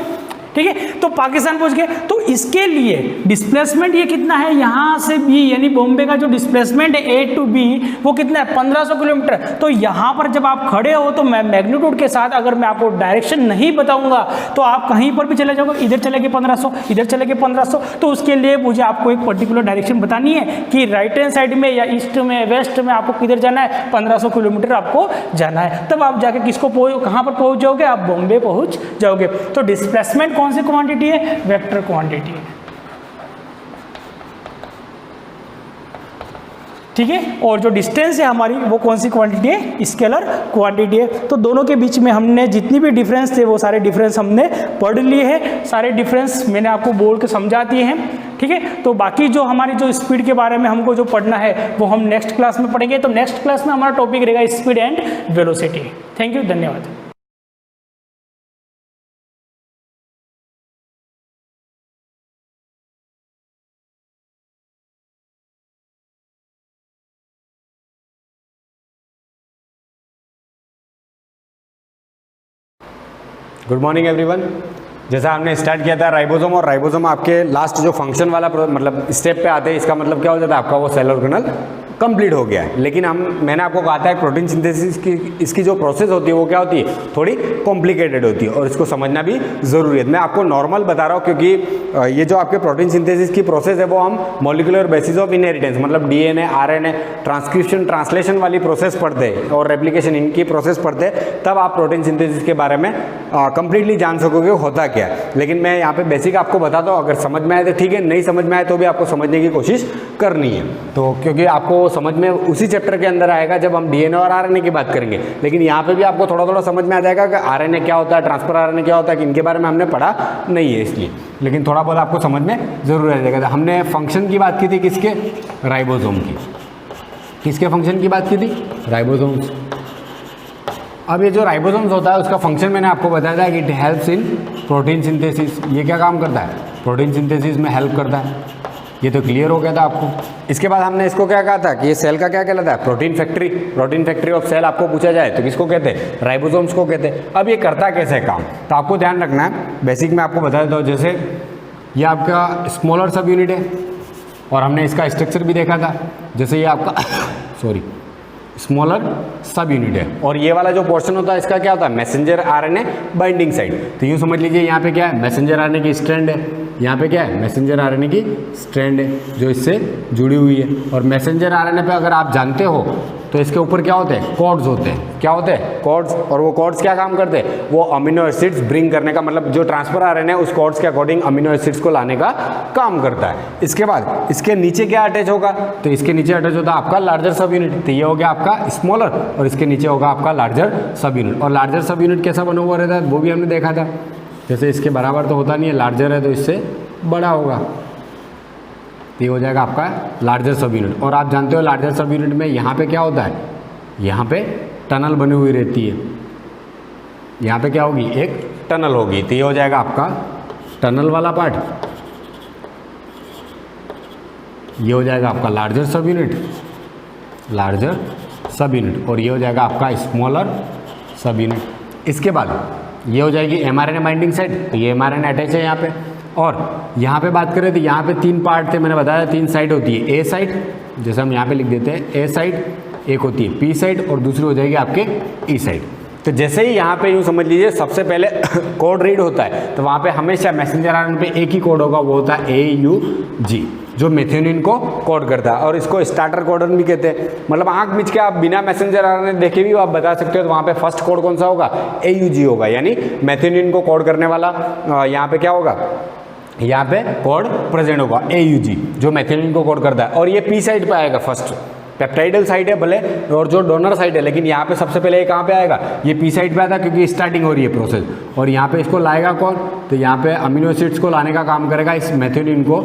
ठीक है। तो पाकिस्तान पहुंच गए, तो इसके लिए डिस्प्लेसमेंट ये कितना है? यहाँ से बी, यानी बॉम्बे का जो डिस्प्लेसमेंट है ए टू बी, वो कितना है? 1500 किलोमीटर। तो यहाँ पर जब आप खड़े हो तो मैं मैग्नीट्यूड के साथ अगर मैं आपको डायरेक्शन नहीं बताऊंगा तो आप कहीं पर भी चले जाओगे, इधर चले गए 1500, इधर चले गए 1500। तो उसके लिए मुझे आपको एक पर्टिकुलर डायरेक्शन बतानी है कि राइट हैंड साइड में या ईस्ट में, वेस्ट में आपको किधर जाना है? 1500 किलोमीटर आपको जाना है। तब आप जाके कहाँ पर पहुँच जाओगे? आप बॉम्बे पहुँच जाओगे। तो डिस्प्लेसमेंट कौन सी क्वांटिटी है? वेक्टर क्वांटिटी है, ठीक है। और जो डिस्टेंस है हमारी वो कौन सी क्वांटिटी है? स्केलर क्वांटिटी है। तो दोनों के बीच में हमने जितनी भी डिफरेंस थे वो सारे डिफरेंस हमने पढ़ लिए हैं, सारे डिफरेंस मैंने आपको बोल के समझा दिए हैं, ठीक है। तो बाकी जो हमारी जो स्पीड के बारे में हमको जो पढ़ना है वो हम नेक्स्ट क्लास में पढ़ेंगे। तो नेक्स्ट क्लास में हमारा टॉपिक रहेगा speed and velocity. Thank you, धन्यवाद। Good morning everyone. जैसा हमने स्टार्ट किया था राइबोसोम, और राइबोसोम आपके लास्ट जो फंक्शन वाला मतलब स्टेप पे आते हैं, इसका मतलब क्या हो जाता है? आपका वो सेल ऑर्गेनल कंप्लीट हो गया है। लेकिन मैंने आपको कहा था प्रोटीन सिंथेसिस की इसकी जो प्रोसेस होती है वो क्या होती है, थोड़ी कॉम्प्लिकेटेड होती है और इसको समझना भी ज़रूरी है। मैं आपको नॉर्मल बता रहा हूँ क्योंकि ये जो आपके प्रोटीन सिंथेसिस की प्रोसेस है वो हम मॉलिक्यूलर बेसिस ऑफ इनहेरिटेंस मतलब DNA, RNA, ट्रांसक्रिप्शन, ट्रांसलेशन वाली प्रोसेस पढ़ते हैं और रेप्लिकेशन इनकी प्रोसेस पढ़ते हैं, तब आप प्रोटीन सिंथेसिस के बारे में कंप्लीटली जान सकोगे होता क्या है। लेकिन मैं यहाँ पे बेसिक आपको बताता हूँ, अगर समझ में आए तो ठीक है, नहीं समझ में आए तो भी आपको समझने की कोशिश करनी है। तो क्योंकि आपको समझ में उसी चैप्टर के अंदर आएगा जब हम DNA और RNA की बात करेंगे, लेकिन यहाँ पे भी आपको थोड़ा थोड़ा समझ में आ जाएगा कि RNA क्या होता है, ट्रांसफर RNA क्या होता है, इनके बारे में हमने पढ़ा नहीं है इसलिए, लेकिन थोड़ा बहुत आपको समझ में जरूर आ जाएगा। हमने फंक्शन की बात की थी किसके, राइबोसोम की। किसके फंक्शन की बात की थी, राइबोसोम्स। अब ये जो राइबोसोम्स होता है उसका फंक्शन मैंने आपको बताया था कि it helps in protein synthesis. ये क्या काम करता है, प्रोटीन सिंथेसिस में हेल्प करता है। ये तो क्लियर हो गया था आपको। इसके बाद हमने इसको क्या कहा था कि ये सेल का क्या कहलाता है, protein factory. Protein factory of cell आपको पूछा जाए तो किसको कहते हैं, राइबोसोम्स को कहते हैं। अब ये करता कैसे है काम, तो आपको ध्यान रखना है, बेसिक में आपको बता देता हूँ। जैसे ये आपका स्मॉलर सब यूनिट है और हमने इसका स्ट्रक्चर भी देखा था। जैसे ये आपका सॉरी स्मॉलर सब यूनिट है और ये वाला जो पोर्शन होता है इसका क्या होता है, मैसेंजर RNA बाइंडिंग साइड। तो यूँ समझ लीजिए यहाँ पे क्या है, मैसेंजर RNA की स्ट्रैंड है, यहाँ पे क्या है, मैसेंजर RNA की स्ट्रैंड है जो इससे जुड़ी हुई है। और मैसेंजर RNA पे अगर आप जानते हो तो इसके ऊपर क्या होते हैं, कॉर्ड्स होते हैं। क्या होते हैं, कॉर्ड्स। और वो कॉर्ड्स क्या काम करते हैं, वो अमीनो एसिड्स ब्रिंग करने का, मतलब जो ट्रांसफर RNA है उस कॉर्ड्स के अकॉर्डिंग अमीनो एसिड्स को लाने का काम करता है। इसके बाद इसके नीचे क्या अटैच होगा, तो इसके नीचे अटैच होता है आपका लार्जर सब यूनिट। तो ये हो गया आपका स्मॉलर और इसके नीचे होगा आपका लार्जर सब यूनिट। और लार्जर सब यूनिट कैसा बना हुआ रहता है वो भी हमने देखा था। जैसे इसके बराबर तो होता नहीं है, लार्जर है तो इससे बड़ा होगा, ये हो जाएगा आपका लार्जर सब यूनिट। और आप जानते हो लार्जर सब यूनिट में यहाँ पे क्या होता है, यहाँ पे टनल बनी हुई रहती है। यहाँ पे क्या होगी, एक टनल होगी। तो ये हो जाएगा आपका टनल वाला पार्ट, ये हो जाएगा आपका लार्जर सब यूनिट, लार्जर सब यूनिट। और ये हो जाएगा आपका स्मॉलर सब यूनिट। इसके बाद ये हो जाएगी mRNA बाइंडिंग साइड। तो ये mRNA अटैच है यहाँ पे। और यहाँ पे बात करें तो यहाँ पे 3 पार्ट थे, मैंने बताया 3 साइड होती है। ए साइड, जैसे हम यहाँ पे लिख देते हैं ए साइड, एक होती है पी साइड और दूसरी हो जाएगी आपके ई साइड। तो जैसे ही यहाँ पे यूँ समझ लीजिए सबसे पहले कोड रीड होता है तो वहाँ पे हमेशा मैसेंजर RNA पे एक ही कोड होगा, वो होता है AUG जो मेथियोनिन को कोड करता है। और इसको स्टार्टर कोडन भी कहते हैं। मतलब आंख मिच के आप बिना मैसेंजर RNA देखे भी आप बता सकते हो तो वहाँ पे फर्स्ट कोड कौन सा होगा, AUG होगा, यानी मेथियोनिन को कोड करने वाला यहाँ पे क्या होगा, यहाँ पे कोड प्रेजेंट होगा AUG जो मेथियोनिन को कोड करता है। और ये पी साइड पे आएगा, फर्स्ट पेप्टाइडल साइड है भले और जो डोनर साइड है, लेकिन यहाँ पे सबसे पहले ये कहाँ पे आएगा, ये पी साइड पे आता क्योंकि स्टार्टिंग हो रही है प्रोसेस। और यहाँ पे इसको लाएगा कौन, तो यहाँ पे अमीनो एसिड्स को लाने का काम करेगा इस मेथियोनिन को,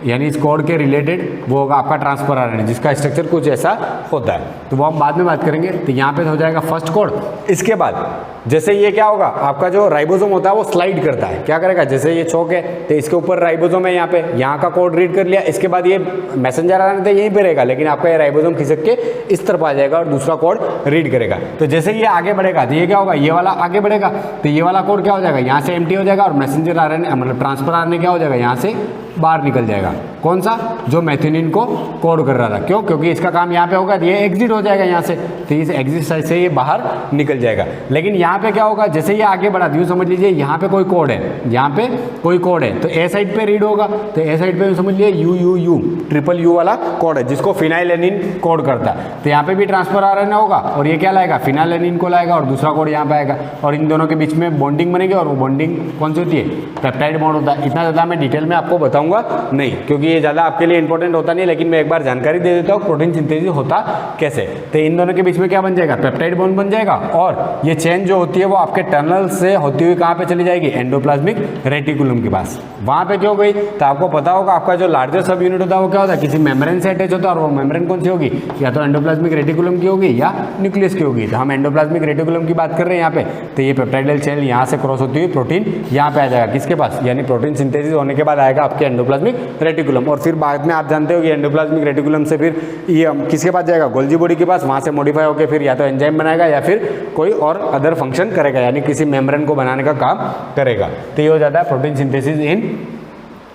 यानी इस कोड के रिलेटेड वो होगा आपका ट्रांसफर RNA जिसका स्ट्रक्चर कुछ ऐसा होता है। तो वो हम बाद में बात करेंगे। तो यहाँ पे हो जाएगा फर्स्ट कोड। इसके बाद जैसे ये क्या होगा, आपका जो राइबोसोम होता है वो स्लाइड करता है, क्या करेगा, जैसे ये चौक है तो इसके ऊपर राइबोसोम है, यहाँ पे यहाँ का कोड रीड कर लिया। इसके बाद ये मैसेंजर RNA तो यहीं पे रहेगा, लेकिन आपका ये राइबोसोम खिसक के इस तरफ आ जाएगा और दूसरा कोड रीड करेगा। तो जैसे ये आगे बढ़ेगा तो ये क्या होगा, ये वाला आगे बढ़ेगा तो ये वाला कोड क्या हो जाएगा, यहाँ से एम्प्टी हो जाएगा और मैसेंजर RNA मतलब ट्रांसफर RNA क्या हो जाएगा, यहाँ से बाहर निकल जाएगा। कौन सा, जो मेथियोनिन को कोड कर रहा था। क्यों, क्योंकि इसका काम यहाँ पे होगा, ये एग्जिट हो जाएगा यहाँ से, तो इस एग्जिट साइड से ये बाहर निकल जाएगा। लेकिन यहाँ पे क्या होगा, जैसे ये आगे बढ़ा, यूँ समझ लीजिए यहाँ पे कोई कोड है, यहाँ पे कोई कोड है तो ए साइड पे रीड होगा। तो ए साइड पे यूँ समझ लीजिए UUU ट्रिपल U वाला कोड है जिसको फिनाइलएनिन कोड करता है। तो यहाँ पे भी ट्रांसफर RNA होगा और ये क्या लाएगा, फिनाइलएनिन को लाएगा और दूसरा कोड यहाँ पे आएगा और इन दोनों के बीच में बॉन्डिंग बनेगी। और वो बॉन्डिंग कौन सी होती है, पेप्टाइड बॉन्ड होता है। इतना ज़्यादा मैं डिटेल में आपको बताऊंगा नहीं क्योंकि ये ज़्यादा आपके लिए इंपॉर्टेंट होता नहीं, लेकिन मैं एक बार जानकारी दे देता हूँ प्रोटीन सिंथेसिस होता कैसे। तो इन दोनों के बीच में क्या बन जाएगा, पेप्टाइड बॉन्ड बन जाएगा। और ये चेन जो होती है वो आपके टनल से होती हुई कहाँ पे चली जाएगी, एंडोप्लाज्मिक रेटिकुलम के पास। वहाँ पे क्यों गई, तो आपको पता होगा आपका जो लार्जर सब यूनिट होता है वो क्या होता है, किसी मेम्ब्रेन से अटैच होता है। और वो मेम्ब्रेन कौन सी होगी, या तो एंडोप्लाज्मिक रेटिकुलम की होगी या न्यूक्लियस की होगी। तो हम एंडोप्लाज्मिक रेटिकुलम की बात कर रहे हैं यहाँ पे। तो ये पेप्टाइडल चेन यहाँ से क्रॉस होती हुई प्रोटीन यहाँ पे आ जाएगा, किसके पास, यानी प्रोटीन सिंथेसिस होने के बाद आएगा आपके एंडोप्लाज्मिक रेटिकुलम। और फिर बाद में आप जानते हो कि एंडोप्लाज्मिक रेटिकुलम से फिर ये किसके पास जाएगा, गोल्जी बॉडी के पास। वहाँ से मॉडिफाई होकर फिर या तो एंजाइम बनाएगा या फिर कोई और अदर फंक्शन करेगा, यानी किसी मेम्ब्रेन को बनाने का काम करेगा। तो ये हो जाता है प्रोटीन सिंथेसिस इन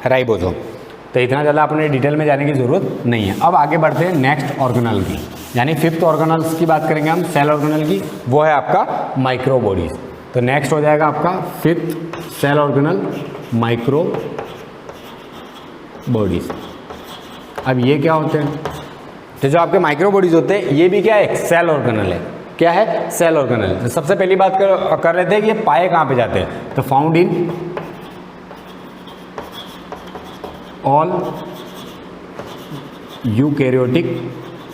राइबोसोम। तो इतना ज़्यादा अपने डिटेल में जाने की ज़रूरत नहीं है। अब आगे बढ़ते हैं नेक्स्ट ऑर्गेनल की, यानी फिफ्थ ऑर्गेनल्स की बात करेंगे हम सेल ऑर्गेनल की, वो है आपका माइक्रो बॉडीज। तो नेक्स्ट हो जाएगा आपका fifth cell organelle micro bodies. अब ये क्या होते हैं? तो जो आपके माइक्रो बॉडीज होते हैं ये भी क्या है? सेल ऑर्गेनल है। क्या है? Cell organelle. तो सबसे पहली बात कर लेते हैं कि ये पाए कहाँ पे जाते हैं। तो found in all eukaryotic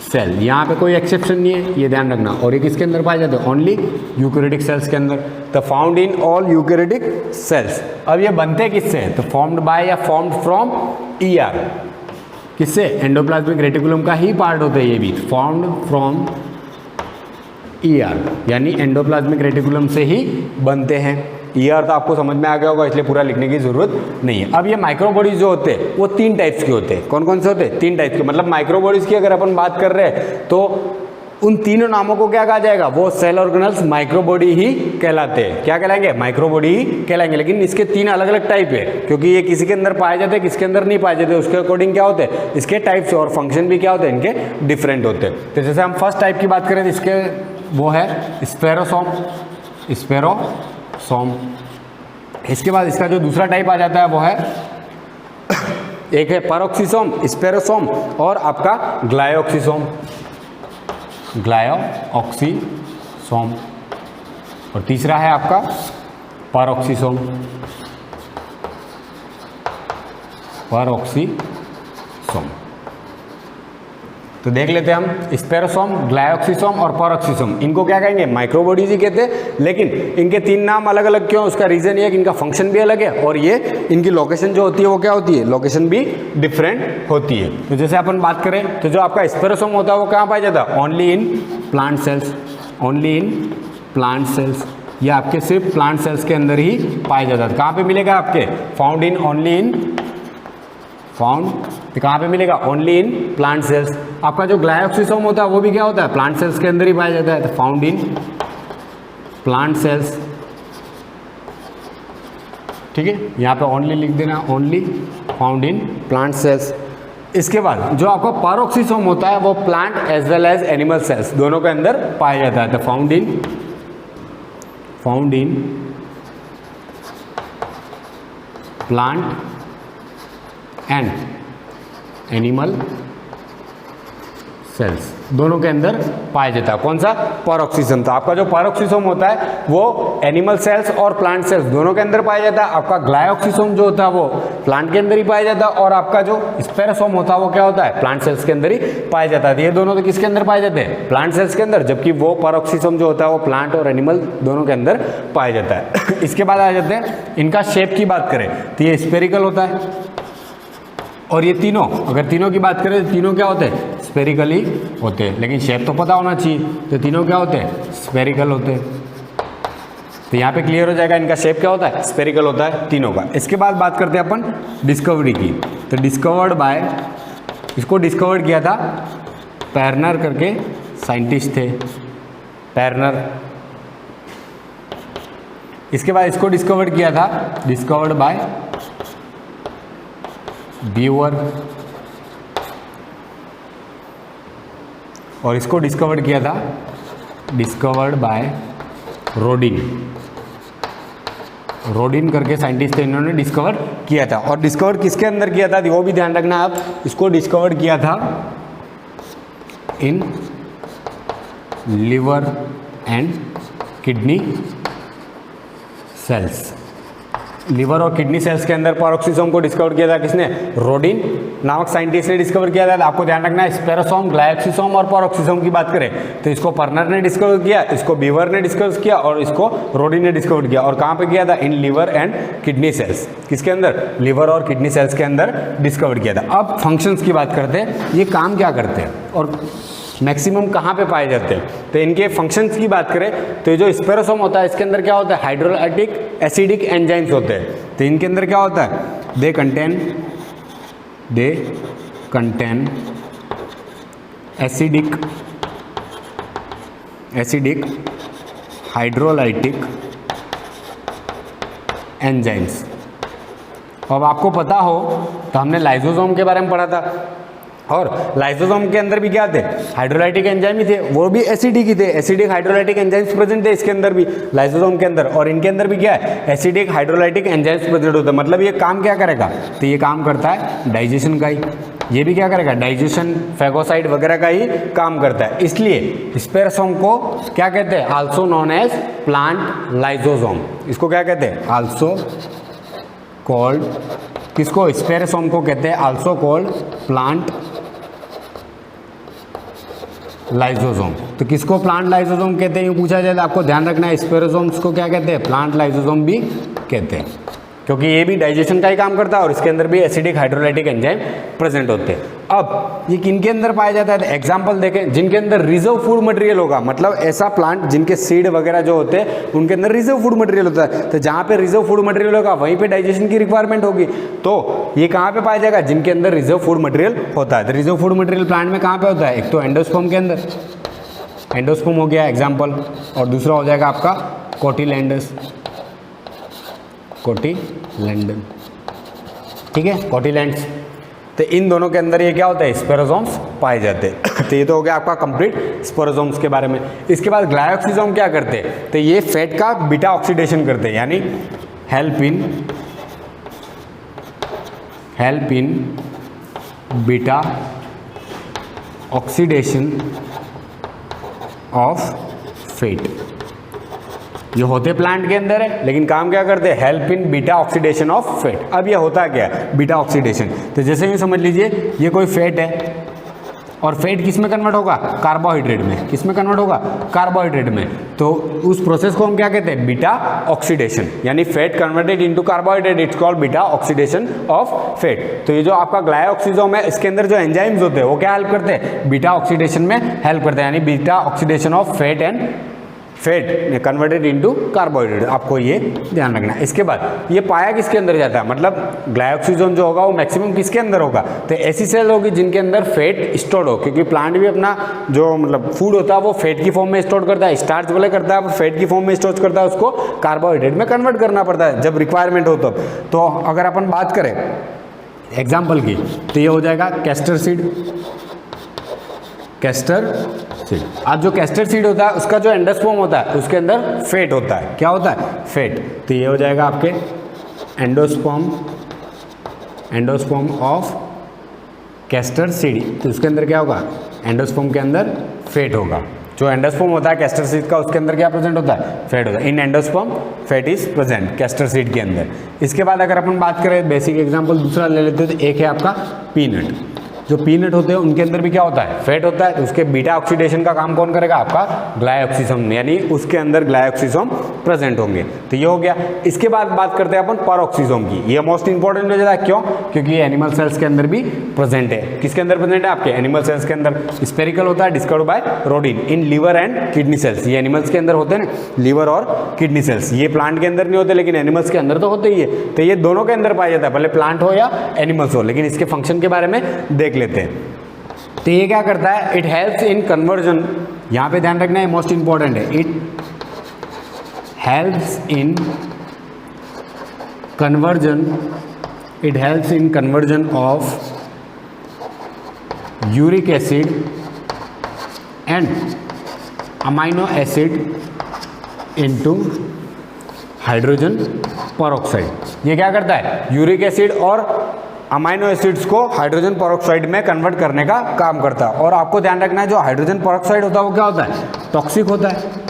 cell, यहाँ पे कोई एक्सेप्शन नहीं है, ये ध्यान रखना। और ये किसके अंदर पाए जाते हैं? ओनली यूकैरियोटिक सेल्स के अंदर। तो found in all eukaryotic cells. अब ये बनते किससे? तो फॉर्म्ड बाय या फॉर्म्ड फ्रॉम ER। किससे? एंडोप्लाज्मिक रेटिकुलम का ही पार्ट होता है ये भी। फॉर्म्ड फ्रॉम ER, यानी एंडोप्लाज्मिक रेटिकुलम से ही बनते हैं। ER तो आपको समझ में आ गया होगा, इसलिए पूरा लिखने की जरूरत नहीं है। अब ये माइक्रोबॉडीज जो होते हैं वो 3 टाइप्स के होते हैं। कौन कौन से होते हैं? 3 टाइप्स के। मतलब माइक्रोबॉडीज की अगर अपन बात कर रहे हैं तो उन तीनों नामों को क्या कहा जाएगा? वो सेल ऑर्गेनल्स माइक्रोबॉडी ही कहलाते हैं। क्या कहलाएंगे? माइक्रोबॉडी ही कहलाएंगे। लेकिन इसके 3 अलग अलग टाइप है, क्योंकि ये किसी के अंदर पाए जाते हैं, किसके अंदर नहीं पाए जाते। उसके अकॉर्डिंग क्या होते हैं इसके टाइप्स, और फंक्शन भी क्या होते हैं इनके डिफरेंट होते हैं। तो जैसे हम फर्स्ट टाइप की बात करें तो इसके वो है स्पेरोसोम। स्पेरोसोम। इसके बाद इसका जो दूसरा टाइप आ जाता है वो है एक है पैरोक्सिसोम, स्पेरोसोम, और आपका ग्लायोक्सिसोम। ग्लायोक्सिसोम। और तीसरा है आपका पैरोक्सिसोम। पैरोक्सिसोम। तो देख लेते हैं हम स्पेरोसोम, ग्लायोक्सिसोम और पैरोक्सिसोम। इनको क्या कहेंगे? माइक्रोबॉडीज ही कहते हैं। लेकिन इनके 3 नाम अलग अलग क्यों? उसका रीजन ये है कि इनका फंक्शन भी अलग है, और ये इनकी लोकेशन जो होती है वो क्या होती है? लोकेशन भी डिफरेंट होती है। तो जैसे अपन बात करें तो जो आपका स्पेरोसोम होता है वो कहाँ पाया जाता है? Only in plant sales. Only in plant sales. ये आपके सिर्फ प्लांट सेल्स के अंदर ही पाया जाता है। कहाँ पे मिलेगा आपके? Found in only in found. तो कहाँ पे मिलेगा? Only in plant sales. आपका जो ग्लायोक्सिसोम होता है वो भी क्या होता है? प्लांट सेल्स के अंदर ही पाया जाता है। तो फाउंड इन प्लांट सेल्स। ठीक है, यहाँ पे ओनली लिख देना, only found in plant cells. इसके बाद जो आपका पैरोक्सिसोम होता है वो plant as well as animal cells दोनों के अंदर पाया जाता है। तो found in plant and animal cells दोनों के अंदर पाया जाता है। कौन सा? पैरोक्सिसोम। तो आपका जो पैरोक्सिसोम होता है वो एनिमल सेल्स और प्लांट सेल्स दोनों के अंदर पाया जाता है। आपका ग्लायोक्सिसोम जो होता है वो प्लांट के अंदर ही पाया जाता है, और आपका जो स्पेरोसोम होता है वो क्या होता है? प्लांट सेल्स के अंदर ही पाया जाता है। ये दोनों तो किसके अंदर पाए जाते हैं? प्लांट सेल्स के अंदर, जबकि वो पैरोक्सिसोम जो होता है वो प्लांट और एनिमल दोनों के अंदर पाया जाता है। इसके बाद आ जाते हैं इनका शेप की बात करें तो ये स्पेरिकल होता है, और ये तीनों, अगर तीनों की बात करें तो तीनों क्या होते हैं? स्पेरिकली होते हैं। लेकिन शेप तो पता होना चाहिए, तो तीनों क्या होते हैं? स्पेरिकल होते हैं। तो यहाँ पे क्लियर हो जाएगा इनका शेप क्या होता है? स्पेरिकल होता है तीनों का। इसके बाद बात करते हैं अपन डिस्कवरी की। तो डिस्कवर्ड बाय, इसको डिस्कवर्ड किया था पैरनर करके साइंटिस्ट थे, पैरनर। इसके बाद इसको डिस्कवर्ड किया था, डिस्कवर्ड बाय ब्यूअर। और इसको डिस्कवर्ड किया था, डिस्कवर्ड बाय रोडिन। रोडिन करके साइंटिस्ट थे, इन्होंने डिस्कवर किया था। और डिस्कवर किसके अंदर किया था वो भी ध्यान रखना आप। इसको डिस्कवर किया था in liver and kidney cells. Liver और किडनी सेल्स के अंदर पैरोक्सिसोम को डिस्कवर किया था किसने? रोडिन नामक साइंटिस्ट ने डिस्कवर किया था। आपको ध्यान रखना है स्पेरोसोम, ग्लायोक्सिसोम और पैरोक्सिसोम की बात करें तो इसको पर्नर ने डिस्कवर किया, इसको बीवर ने डिस्कवर किया, और इसको रोडिन ने डिस्कवर किया। और कहाँ पे किया था? In liver and kidney cells. किसके अंदर? लिवर और किडनी सेल्स के अंदर डिस्कवर किया था। अब फंक्शंस की बात करते हैं, ये काम क्या करते हैं और मैक्सिमम कहाँ पे पाए जाते हैं। तो इनके फंक्शंस की बात करें तो ये जो स्पेरोसोम होता है इसके अंदर क्या होता है? हाइड्रोलाइटिक एसिडिक एंजाइम्स होते हैं। तो इनके अंदर क्या होता है? They contain acidic hydrolytic enzymes. अब आपको पता हो तो हमने लाइसोसोम के बारे में पढ़ा था, और लाइसोसोम के अंदर भी क्या थे, हाइड्रोलाइटिक एंजाइम ही थे, वो भी एसिडिक ही थे, एसिडिक हाइड्रोलाइटिक एंजाइम्स प्रेजेंट थे इसके अंदर भी, लाइसोसोम के अंदर, और इनके अंदर भी क्या है, एसिडिक हाइड्रोलाइटिक एंजाइम्स प्रेजेंट होते हैं। मतलब ये काम क्या करेगा, तो ये काम करता है डाइजेशन का ही, ये भी क्या करेगा, डाइजेशन, फैगोसाइड वगैरह का ही काम करता है। इसलिए स्पेरोसोम को क्या कहते हैं, also known as plant lysosome. इसको क्या कहते हैं, आल्सो कॉल्ड, किसको, स्पेरोसोम को कहते हैं आल्सो कॉल्ड प्लांट लाइसोसोम। तो किसको प्लांट लाइसोसोम कहते हैं, ये पूछा जाए तो आपको ध्यान रखना है, स्पेरोसोम्स को क्या कहते हैं, प्लांट लाइसोसोम भी कहते हैं, क्योंकि ये भी डाइजेशन का ही काम करता है और इसके अंदर भी एसिडिक हाइड्रोलाइटिक एंजाइम प्रेजेंट होते हैं। अब ये किनके अंदर पाया जाता है, एग्जाम्पल देखें, जिनके अंदर रिजर्व फूड मटेरियल होगा, मतलब ऐसा प्लांट जिनके सीड वगैरह जो होते हैं उनके अंदर रिजर्व फूड मटेरियल होता है। तो जहाँ पे रिजर्व फूड मटेरियल होगा वहीं पे डाइजेशन की रिक्वायरमेंट होगी। तो ये कहाँ पे पाया जाएगा, जिनके अंदर रिजर्व फूड मटेरियल होता है। तो रिजर्व फूड मटेरियल प्लांट में कहाँ पे होता है, एक तो एंडोस्पर्म के अंदर, एंडोस्पर्म हो गया एग्जाम्पल, और दूसरा हो जाएगा आपका कोटिलेडन्स, कोटिलेडन, ठीक है, कोटिलेडन्स। तो इन दोनों के अंदर ये क्या होता है, स्पेरोसोम्स पाए जाते हैं। तो ये तो हो गया आपका कंप्लीट स्पेरोसोम्स के बारे में। इसके बाद ग्लायोक्सिसोम क्या करते हैं, तो ये फैट का बीटा ऑक्सीडेशन करते हैं, यानी help in beta oxidation of fat. ये होते प्लांट के अंदर है, लेकिन काम क्या करते हैं, help in beta oxidation of fat. अब ये होता क्या है, बीटा ऑक्सीडेशन। तो जैसे यूँ समझ लीजिए ये कोई फैट है, और फैट किस में कन्वर्ट होगा, कार्बोहाइड्रेट में। किस में कन्वर्ट होगा, कार्बोहाइड्रेट में। तो उस प्रोसेस को हम क्या कहते हैं, बीटा ऑक्सीडेशन, यानी fat converted into carbohydrate, it's called beta oxidation of fat. तो ये जो आपका ग्लायोक्सिसोम है, इसके अंदर जो एंजाइम्स होते हैं वो क्या हेल्प करते हैं, बीटा ऑक्सीडेशन में हेल्प करते हैं, यानी beta oxidation of fat and fat converted into carbohydrate. आपको ये ध्यान रखना है। इसके बाद ये पाया किसके अंदर जाता है, मतलब ग्लायोक्सिसोम जो होगा वो मैक्सिमम किसके अंदर होगा, तो ऐसी सेल होगी जिनके अंदर फैट स्टोर्ड हो, क्योंकि प्लांट भी अपना जो मतलब फूड होता है वो फैट की फॉर्म में स्टोर करता है, स्टार्च वाले करता है, फैट की फॉर्म में स्टोर करता है, उसको कार्बोहाइड्रेट में कन्वर्ट करना पड़ता है जब रिक्वायरमेंट हो तब। तो अगर अपन बात करें एग्जाम्पल की, तो ये हो जाएगा कैस्टर सीड, कैस्टर सीड। अब जो कैस्टर सीड होता है उसका जो एंडोस्पर्म होता है उसके अंदर फैट होता है, क्या होता है, फैट। तो ये हो जाएगा आपके एंडोस्पर्म ऑफ कैस्टर सीड। तो उसके अंदर क्या होगा, एंडोस्पर्म के अंदर फैट होगा। जो एंडोस्पर्म होता है कैस्टर सीड का, उसके अंदर क्या प्रेजेंट होता है, फैट होता है। In endosperm fat is present castor seed के अंदर। इसके बाद अगर अपन बात करें बेसिक एग्जांपल दूसरा ले लेते हैं, तो एक है आपका पीनट। जो पीनट होते हैं उनके अंदर भी क्या होता है, फैट होता है। तो उसके बीटा ऑक्सीडेशन का काम कौन करेगा, आपका ग्लायोक्सिसोम, यानी उसके अंदर ग्लायोक्सिसोम प्रेजेंट होंगे। तो ये हो गया। इसके बाद बात करते हैं अपन पेरोक्सिसोम की। ये मोस्ट इंपॉर्टेंट हो जाता है, क्यों, क्योंकि ये एनिमल सेल्स के अंदर भी प्रेजेंट है। किसके अंदर प्रेजेंट है, आपके एनिमल सेल्स के अंदर। स्पेरिकल होता है, discovered by Rhodin in liver and kidney cells. ये एनिमल्स के अंदर होते हैं ना, लीवर और किडनी सेल्स। ये प्लांट के अंदर नहीं होते, लेकिन एनिमल्स के अंदर तो होते ही है। तो ये दोनों के अंदर पाया जाता है, भले प्लांट हो या एनिमल्स हो। लेकिन इसके फंक्शन के बारे में देख लेते हैं। तो ये क्या करता है, इट हेल्प्स इन कन्वर्जन, यहाँ पे ध्यान रखना है, मोस्ट इंपॉर्टेंट है, it helps in conversion of uric acid and amino acid into hydrogen peroxide. ये क्या करता है, यूरिक एसिड और अमाइनो एसिड्स को हाइड्रोजन पेरोक्साइड में कन्वर्ट करने का काम करता है। और आपको ध्यान रखना है, जो हाइड्रोजन पेरोक्साइड होता है वो क्या होता है, टॉक्सिक होता है।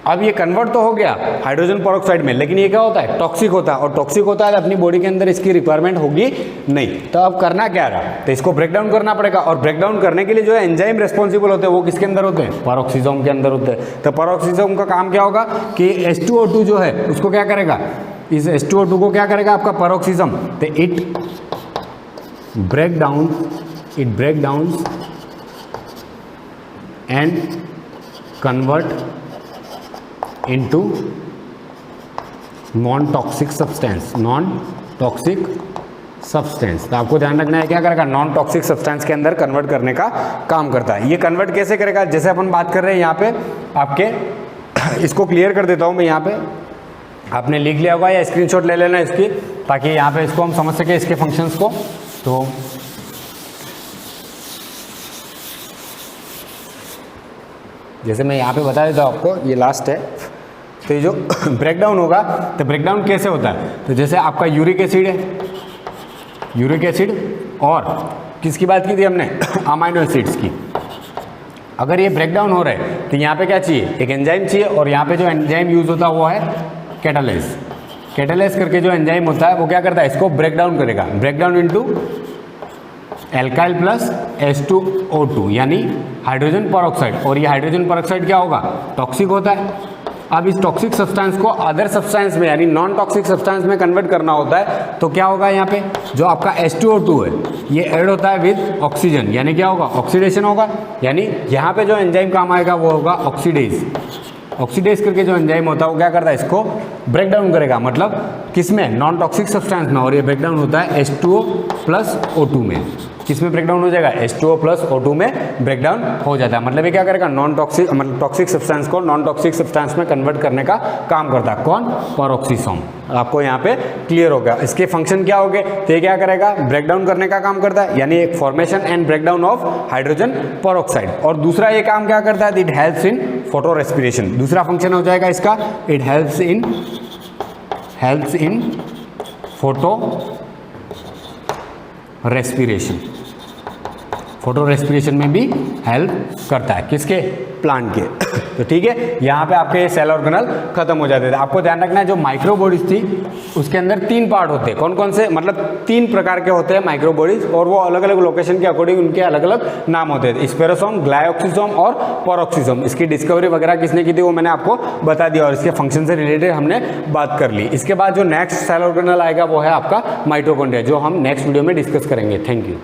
अब ये कन्वर्ट तो हो गया हाइड्रोजन पेरोक्साइड में, लेकिन ये क्या होता है, टॉक्सिक होता है। और टॉक्सिक होता है तो अपनी बॉडी के अंदर इसकी रिक्वायरमेंट होगी नहीं। तो अब करना क्या रहा, तो इसको ब्रेक डाउन करना पड़ेगा। और ब्रेक डाउन करने के लिए जो एंजाइम रेस्पॉन्सिबल होते हैं वो किसके अंदर होते हैं, पेरोक्सिसोम के अंदर होते हैं। तो पेरोक्सिसोम का काम क्या होगा कि H2O2 जो है उसको क्या करेगा, इस H2O2 को क्या करेगा आपका पेरोक्सिसम, तो it break down and convert into non toxic substance. तो आपको ध्यान रखना है, क्या करेगा, नॉन टॉक्सिक सब्सटेंस के अंदर कन्वर्ट करने का काम करता है। ये कन्वर्ट कैसे करेगा, जैसे अपन बात कर रहे हैं यहाँ पे आपके, इसको क्लियर कर देता हूँ मैं। यहाँ पे आपने लिख लिया होगा या स्क्रीनशॉट ले लेना इसकी। ताकि यहाँ पे इसको हम समझ सके इसके फंक्शंस को। तो जैसे मैं यहाँ पे बता देता हूँ आपको, ये लास्ट है। तो ये जो ब्रेकडाउन होगा, तो ब्रेकडाउन कैसे होता है, तो जैसे आपका यूरिक एसिड है, यूरिक एसिड और किसकी बात की थी हमने, अमाइनो एसिड्स की। अगर ये ब्रेकडाउन हो रहा है तो यहाँ पे क्या चाहिए, एक एंजाइम चाहिए, और यहाँ पे जो एंजाइम यूज होता है वो है कैटालेस। कैटालेस करके जो एंजाइम होता है वो क्या करता है, इसको ब्रेकडाउन करेगा, breakdown into alkyl plus H2O2 यानी हाइड्रोजन पेरोक्साइड। और ये हाइड्रोजन पेरोक्साइड क्या होगा, टॉक्सिक होता है। अब इस टॉक्सिक सब्सटेंस को अदर सब्सटेंस में यानी नॉन टॉक्सिक सब्सटेंस में कन्वर्ट करना होता है, तो क्या होगा, यहाँ पे जो आपका H2O2 है ये ऐड होता है विद ऑक्सीजन, यानी क्या होगा, ऑक्सीडेशन होगा। यानी यहाँ पे जो एंजाइम काम आएगा वो होगा ऑक्सीडेज। ऑक्सीडेज करके जो एंजाइम होता है वो क्या करता है, इसको ब्रेक डाउन करेगा, मतलब किस में, नॉन टॉक्सिक सब्सटेंस में। और ये ब्रेक डाउन होता है H2O प्लस O2 में। किस में ब्रेकडाउन हो जाएगा, H2O प्लस O2 में ब्रेकडाउन हो जाता है। मतलब ये क्या करेगा, नॉन टॉक्सिक मतलब टॉक्सिक सब्सटेंस को नॉन टॉक्सिक सब्सटेंस में कन्वर्ट करने का काम करता है। कौन, पेरोक्सिसोम। आपको यहाँ पे क्लियर हो गया। इसके फंक्शन क्या हो गए, तो ये क्या करेगा, ब्रेकडाउन करने का काम करता है, यानी एक formation and breakdown of hydrogen peroxide. और दूसरा ये काम क्या करता है, it helps in photo respiration. दूसरा फंक्शन हो जाएगा इसका, it helps in photo respiration. Photo respiration में भी हेल्प करता है, किसके, प्लांट के। तो ठीक है, यहाँ पे आपके ये सेल ऑर्गेनल खत्म हो जाते थे। आपको ध्यान रखना है जो माइक्रो बॉडीज थी उसके अंदर 3 पार्ट होते हैं। कौन कौन से, मतलब 3 प्रकार के होते हैं माइक्रो बॉडीज, और वो अलग अलग लोकेशन के अकॉर्डिंग उनके अलग अलग नाम होते थे, स्पेरोसोम, ग्लाइऑक्सिसोम और पेरोक्सिसोम। इसकी डिस्कवरी वगैरह किसने की थी वो मैंने आपको बता दिया, और इसके फंक्शन से रिलेटेड हमने बात कर ली। इसके बाद जो नेक्स्ट सेल ऑर्गेनल आएगा वो है आपका माइटोकॉन्ड्रिया, जो हम नेक्स्ट वीडियो में डिस्कस करेंगे। Thank you.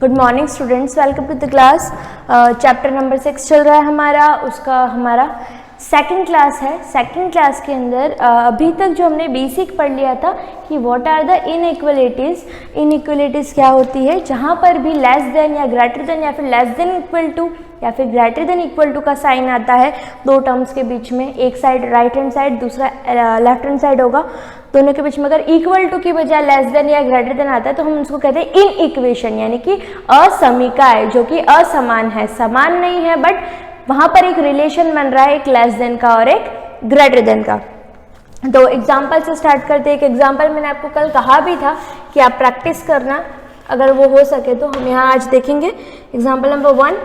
Good morning students, welcome to the class. Chapter number 6 चल रहा है हमारा, उसका हमारा सेकंड क्लास है। सेकंड क्लास के अंदर अभी तक जो हमने बेसिक पढ़ लिया था कि what are the inequalities. Inequalities क्या होती है, जहाँ पर भी लेस देन या ग्रेटर देन या फिर लेस देन इक्वल टू या फिर ग्रेटर देन इक्वल टू का साइन आता है दो टर्म्स के बीच में, एक साइड राइट हैंड साइड, दूसरा लेफ्ट हैंड साइड होगा, दोनों के बीच में अगर इक्वल टू की बजाय लेस देन या ग्रेटर देन आता है तो हम उसको कहते हैं इन इक्वेशन, यानी कि असमीका है, जो कि असमान है, समान नहीं है, बट वहाँ पर एक रिलेशन बन रहा है, एक लेस देन का और एक ग्रेटर देन का। तो एग्जाम्पल से स्टार्ट करते हैं। एक एग्जाम्पल मैंने आपको कल कहा भी था कि आप प्रैक्टिस करना, अगर वो हो सके तो। हम यहाँ आज देखेंगे एग्जाम्पल नंबर 1,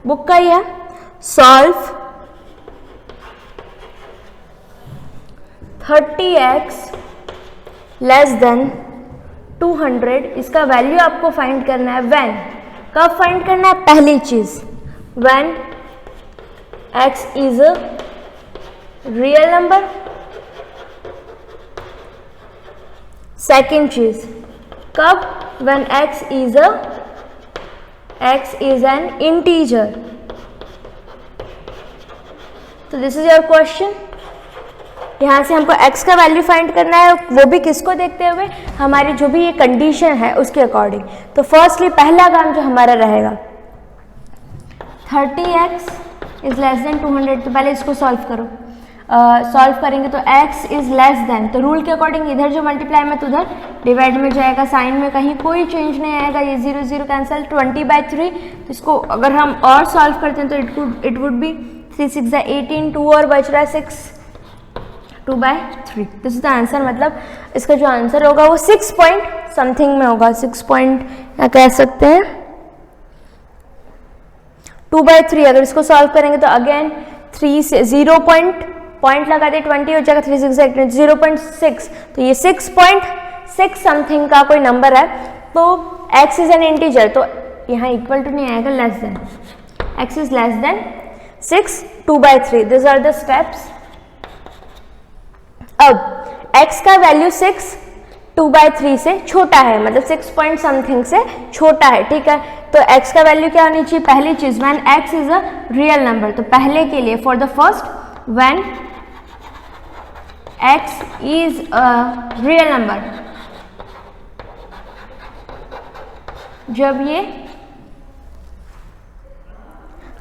बुक का ही है। Solve 30x less than 200। इसका वैल्यू आपको फाइंड करना है व्हेन, कब फाइंड करना है, पहली चीज when x is a real number, second चीज कब, when x is an integer. तो दिस इज योर क्वेश्चन। यहाँ से हमको x का वैल्यू फाइंड करना है, वो भी किसको देखते हुए, हमारी जो भी ये कंडीशन है उसके अकॉर्डिंग। तो फर्स्टली पहला काम जो हमारा रहेगा 30x इज लेस देन 200। तो पहले इसको सॉल्व करो। सॉल्व करेंगे तो x इज लेस देन, तो रूल के अकॉर्डिंग इधर जो मल्टीप्लाई में तो उधर डिवाइड में जाएगा, साइन में कहीं कोई चेंज नहीं आएगा, ये 0 0 कैंसिल, 20/3। तो इसको अगर हम और सॉल्व करते हैं तो इट वुड बी 3 6 18, 2 और बच रहा है 6, 2/3। This is the answer. मतलब इसका जो आंसर होगा वो 6 पॉइंट समथिंग में होगा, 6 पॉइंट या कह सकते हैं 2/3। अगर इसको सॉल्व करेंगे तो अगेन 3 से 0 पॉइंट लगा दे, 20 हो जाएगा, 3 6 18, 0.6। तो ये 6.6 समथिंग का कोई नंबर है। तो x इज एन इंटीजर, तो यहाँ इक्वल टू नहीं आएगा, less than. x is less than 6, 2/3। This are the steps. अब x का वैल्यू 6 2/3 से छोटा है, मतलब 6 पॉइंट समथिंग से छोटा है, ठीक है। तो x का वैल्यू क्या होनी चाहिए, पहली चीज when x is a real number. तो पहले के लिए for the first when x is a real number, जब ये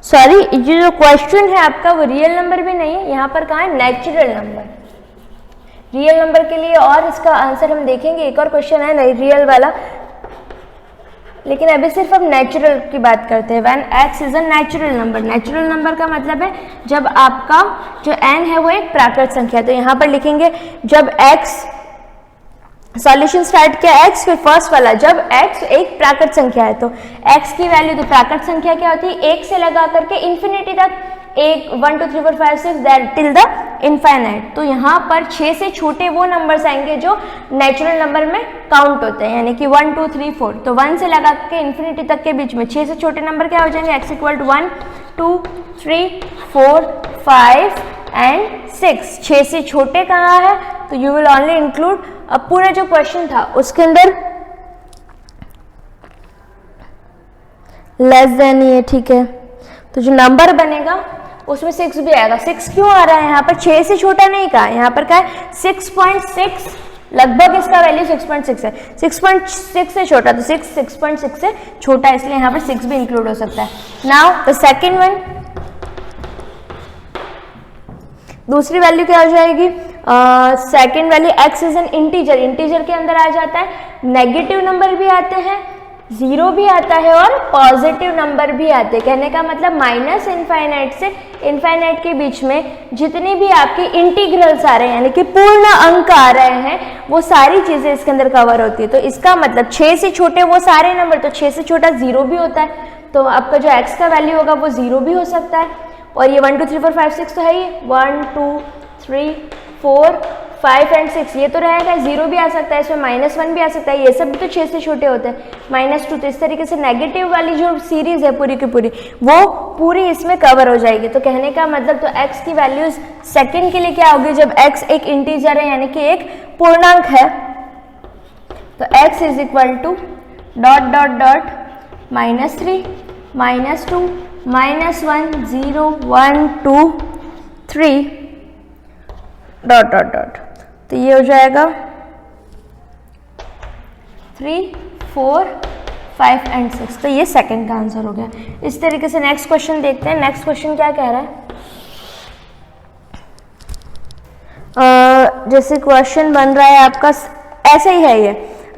सॉरी, ये जो क्वेश्चन है आपका वो रियल नंबर भी नहीं है, यहाँ पर कहाँ है नेचुरल नंबर। रियल नंबर के लिए और इसका आंसर हम देखेंगे, एक और क्वेश्चन है नहीं रियल वाला, लेकिन अभी सिर्फ हम नेचुरल की बात करते हैं। When x is a natural number, natural number का मतलब है जब आपका जो n है वो एक प्राकृत संख्या है। तो यहाँ पर लिखेंगे जब x, सॉल्यूशन स्टार्ट किया x, फिर फर्स्ट वाला जब x एक प्राकृत संख्या है तो x की वैल्यू, तो प्राकृत संख्या क्या होती है, 1 से लगा करके इन्फिनिटी तक, 1 1 2 3 4 5 6 दैट टिल द इनफाइनाइट। तो यहाँ पर 6 से छोटे वो नंबर्स आएंगे जो नेचुरल नंबर में काउंट होते हैं, यानी कि 1 2 3 4। तो 1 से लगा के इन्फिनिटी तक के बीच में 6 से छोटे नंबर क्या हो जाएंगे, x इक्वल टू 1 2 3 4 5 एंड 6। 6 से छोटे कहाँ है, तो यू विल ओनली इंक्लूड, अब पूरा जो क्वेश्चन था उसके अंदर लेस देन ये, ठीक है, तो जो नंबर बनेगा उसमें 6 भी आएगा। 6 क्यों आ रहा है यहाँ पर, 6 से छोटा नहीं कहा, यहाँ पर क्या है 6.6, लगभग इसका वैल्यू 6.6 है, 6.6 से छोटा, तो 6.6 से छोटा, इसलिए यहाँ पर 6 भी इंक्लूड हो सकता है। नाउ द सेकेंड वन, दूसरी वैल्यू क्या हो जाएगी, second value x is an integer, integer के अंदर आ जाता है नेगेटिव नंबर भी आते हैं, जीरो भी आता है और पॉजिटिव नंबर भी आते हैं। कहने का मतलब माइनस इनफाइनाइट से इनफाइनाइट के बीच में जितनी भी आपकी इंटीग्रल्स आ रहे हैं, यानी कि पूर्ण अंक आ रहे हैं, वो सारी चीजें इसके अंदर कवर होती है। तो इसका मतलब 6 से छोटे वो सारे नंबर, तो 6 से छोटा 0 भी होता है, तो आपका जो x का वैल्यू होगा वो 0 भी हो सकता है। और ये 1 2 3 4 5 6 तो है ही, 1 2 3 4 5 एंड 6 ये तो रहेगा, 0 भी आ सकता है, इसमें -1 भी आ सकता है, ये सब भी तो 6 से छोटे होते हैं, -2। तो इस तरीके से नेगेटिव वाली जो सीरीज है पूरी की पूरी, वो पूरी इसमें कवर हो जाएगी। तो कहने का मतलब तो x की वैल्यूज सेकंड के लिए क्या होगी, जब x एक इंटीजर है यानी कि एक पूर्णांक है, तो x is equal to dot dot dot -3 -2 -1 0 1 2 3 dot dot dot, तो ये हो जाएगा 3 4 5 एंड 6। तो ये सेकंड का आंसर हो गया। इस तरीके से नेक्स्ट क्वेश्चन देखते हैं। नेक्स्ट क्वेश्चन क्या कह रहा है, जैसे क्वेश्चन बन रहा है आपका ऐसे ही है ये,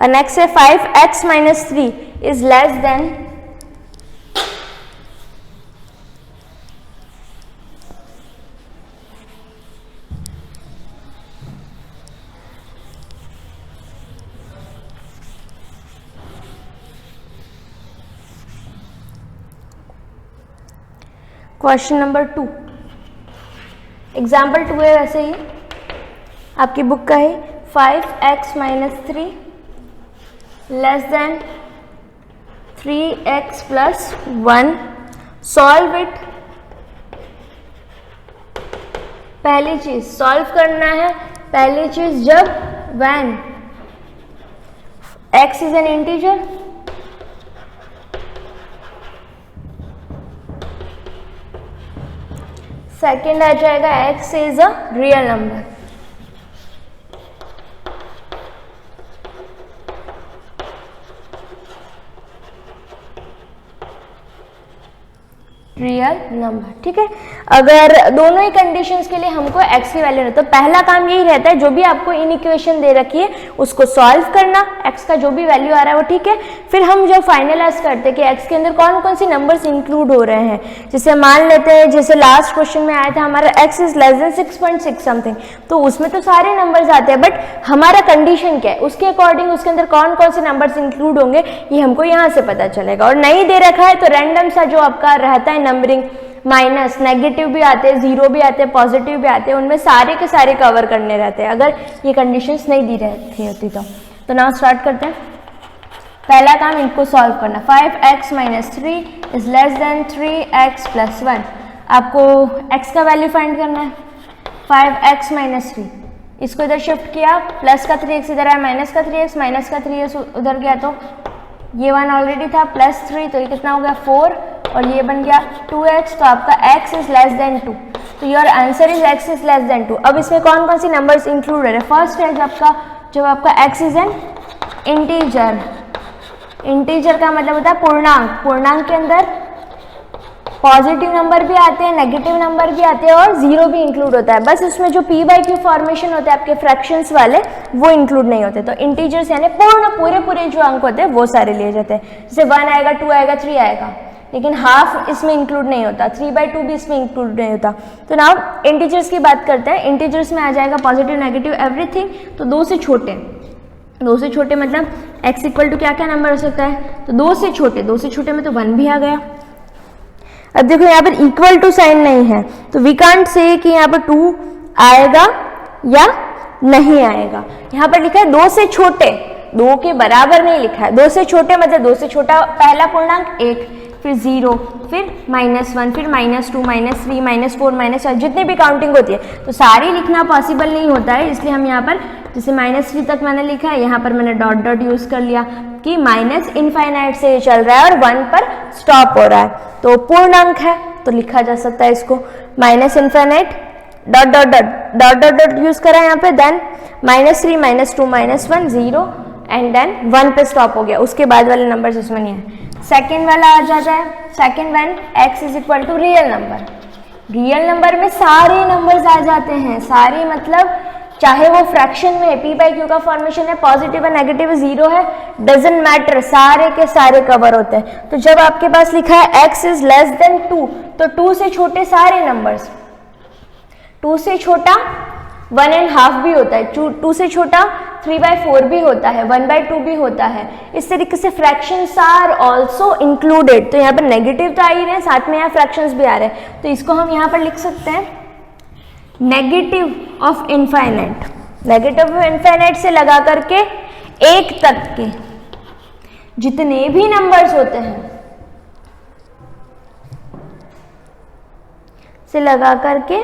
नेक्स्ट है 5x - 3 is less then, question number 2, example 2 है, वैसे ही आपकी बुक का है। 5x - 3 less than 3x + 1, solve it. पहली चीज सॉल्व करना है, पहली चीज जब when x is an integer, second आ जाएगा x is a real number. Real number, ठीक है। अगर दोनों ही कंडीशंस के लिए हमको x की वैल्यू, तो पहला काम यही रहता है जो भी आपको इन इक्वेशन दे रखी है उसको सॉल्व करना, x का जो भी वैल्यू आ रहा है वो, ठीक है। फिर हम जब फाइनलाइज करते हैं कि x के अंदर कौन कौन सी नंबर्स इंक्लूड हो रहे हैं, जैसे मान लेते हैं जैसे लास्ट क्वेश्चन में आया था हमारा x is less then 6.6 something, तो उसमें तो सारे नंबर्स आते हैं, बट हमारा कंडीशन क्या है उसके अकॉर्डिंग उसके अंदर कौन कौन से नंबर्स इंक्लूड होंगे ये हमको यहाँ से पता चलेगा। और नहीं दे रखा है तो रैंडम सा जो आपका रहता है नंबरिंग, माइनस नेगेटिव भी आते हैं, जीरो भी आते हैं, पॉजिटिव भी आते हैं, उनमें सारे के सारे कवर करने रहते हैं अगर ये कंडीशंस नहीं दी रहती होती तो नाउ स्टार्ट करते हैं। पहला काम इनको सॉल्व करना, 5x - 3 is less then 3x + 1। आपको x का वैल्यू फाइंड करना है, 5x - 3, इसको इधर शिफ्ट किया, प्लस का 3x इधर आया, माइनस का 3x, माइनस का 3x उधर गया, तो ये 1 ऑलरेडी था, +3 तो ये कितना हो गया 4, और ये बन गया 2x, तो आपका x इज लेस देन 2, तो your answer is x is less then 2। अब इसमें कौन कौन सी नंबर्स इंक्लूड है, फर्स्ट है जब आपका x is an integer, integer का मतलब होता है पूर्णांक, पूर्णांक के अंदर पॉजिटिव नंबर भी आते हैं, नेगेटिव नंबर भी आते हैं और जीरो भी इंक्लूड होता है, बस उसमें जो p बाई क्यू फॉर्मेशन होते हैं आपके फ्रैक्शंस वाले वो इंक्लूड नहीं होते। तो इंटीजर्स यानी पूरे जो अंक होते हैं वो सारे लिए जाते हैं, जैसे 1 आएगा, 2 आएगा, 3 आएगा, लेकिन हाफ इसमें इंक्लूड नहीं होता, 3/2 भी इसमें इंक्लूड नहीं होता। तो नाउ इंटीजर्स की बात करते हैं। इंटीजर्स में आ जाएगा पॉजिटिव, नेगेटिव, एवरीथिंग। तो 2 से छोटे, 2 से छोटे मतलब x इक्वल टू क्या क्या नंबर हो सकता है, तो 2 से छोटे, 2 से छोटे में तो 1 भी आ गया। अब देखो यहाँ पर इक्वल टू साइन नहीं है, तो वी कांट से कि यहाँ पर 2 आएगा या नहीं आएगा। यहाँ पर लिखा है 2 से छोटे, 2 के बराबर नहीं लिखा है, 2 से छोटे मतलब 2 से छोटा पहला पूर्णांक 1, फिर 0, फिर -1, फिर -2, -3, -4, -5, जितनी भी काउंटिंग होती है, तो सारी लिखना पॉसिबल नहीं होता है, इसलिए हम यहाँ पर जैसे -3 तक मैंने लिखा है, यहाँ पर मैंने डॉट डॉट यूज कर लिया कि माइनस इनफाइनाइट से ये चल रहा है और 1 पर स्टॉप हो रहा है, तो पूर्णांक है तो लिखा जा सकता है इसको minus infinite dot dot dot dot dot dot use करा यहाँ पे, देन -3, -2, -1, 0 एंड देन 1 पे स्टॉप हो गया, उसके बाद वाले नंबर इसमें नहीं है। सेकेंड वाला आ जाता है, second one x is equal to real number. Real number में सारे नंबर्स आ जाते हैं, सारे मतलब चाहे वो फ्रैक्शन में है, p बाई क्यू का फॉर्मेशन है, पॉजिटिव है, नेगेटिव है, 0 है, डजेंट मैटर, सारे के सारे कवर होते हैं। तो जब आपके पास लिखा है x इज लेस देन 2, तो 2 से छोटे सारे नंबर्स, 2 से छोटा 1.5 भी होता है, 2 से छोटा 3/4 भी होता है, 1/2 भी होता है, इस तरीके से फ्रैक्शंस आर ऑल्सो इंक्लूडेड। तो यहाँ पर नेगेटिव तो आ ही रहे हैं, साथ में यहाँ फ्रैक्शंस भी आ रहे हैं, तो इसको हम यहाँ पर लिख सकते हैं negative of infinite. Negative of infinite से लगा करके 1 तक के जितने भी नंबर्स होते हैं से लगा करके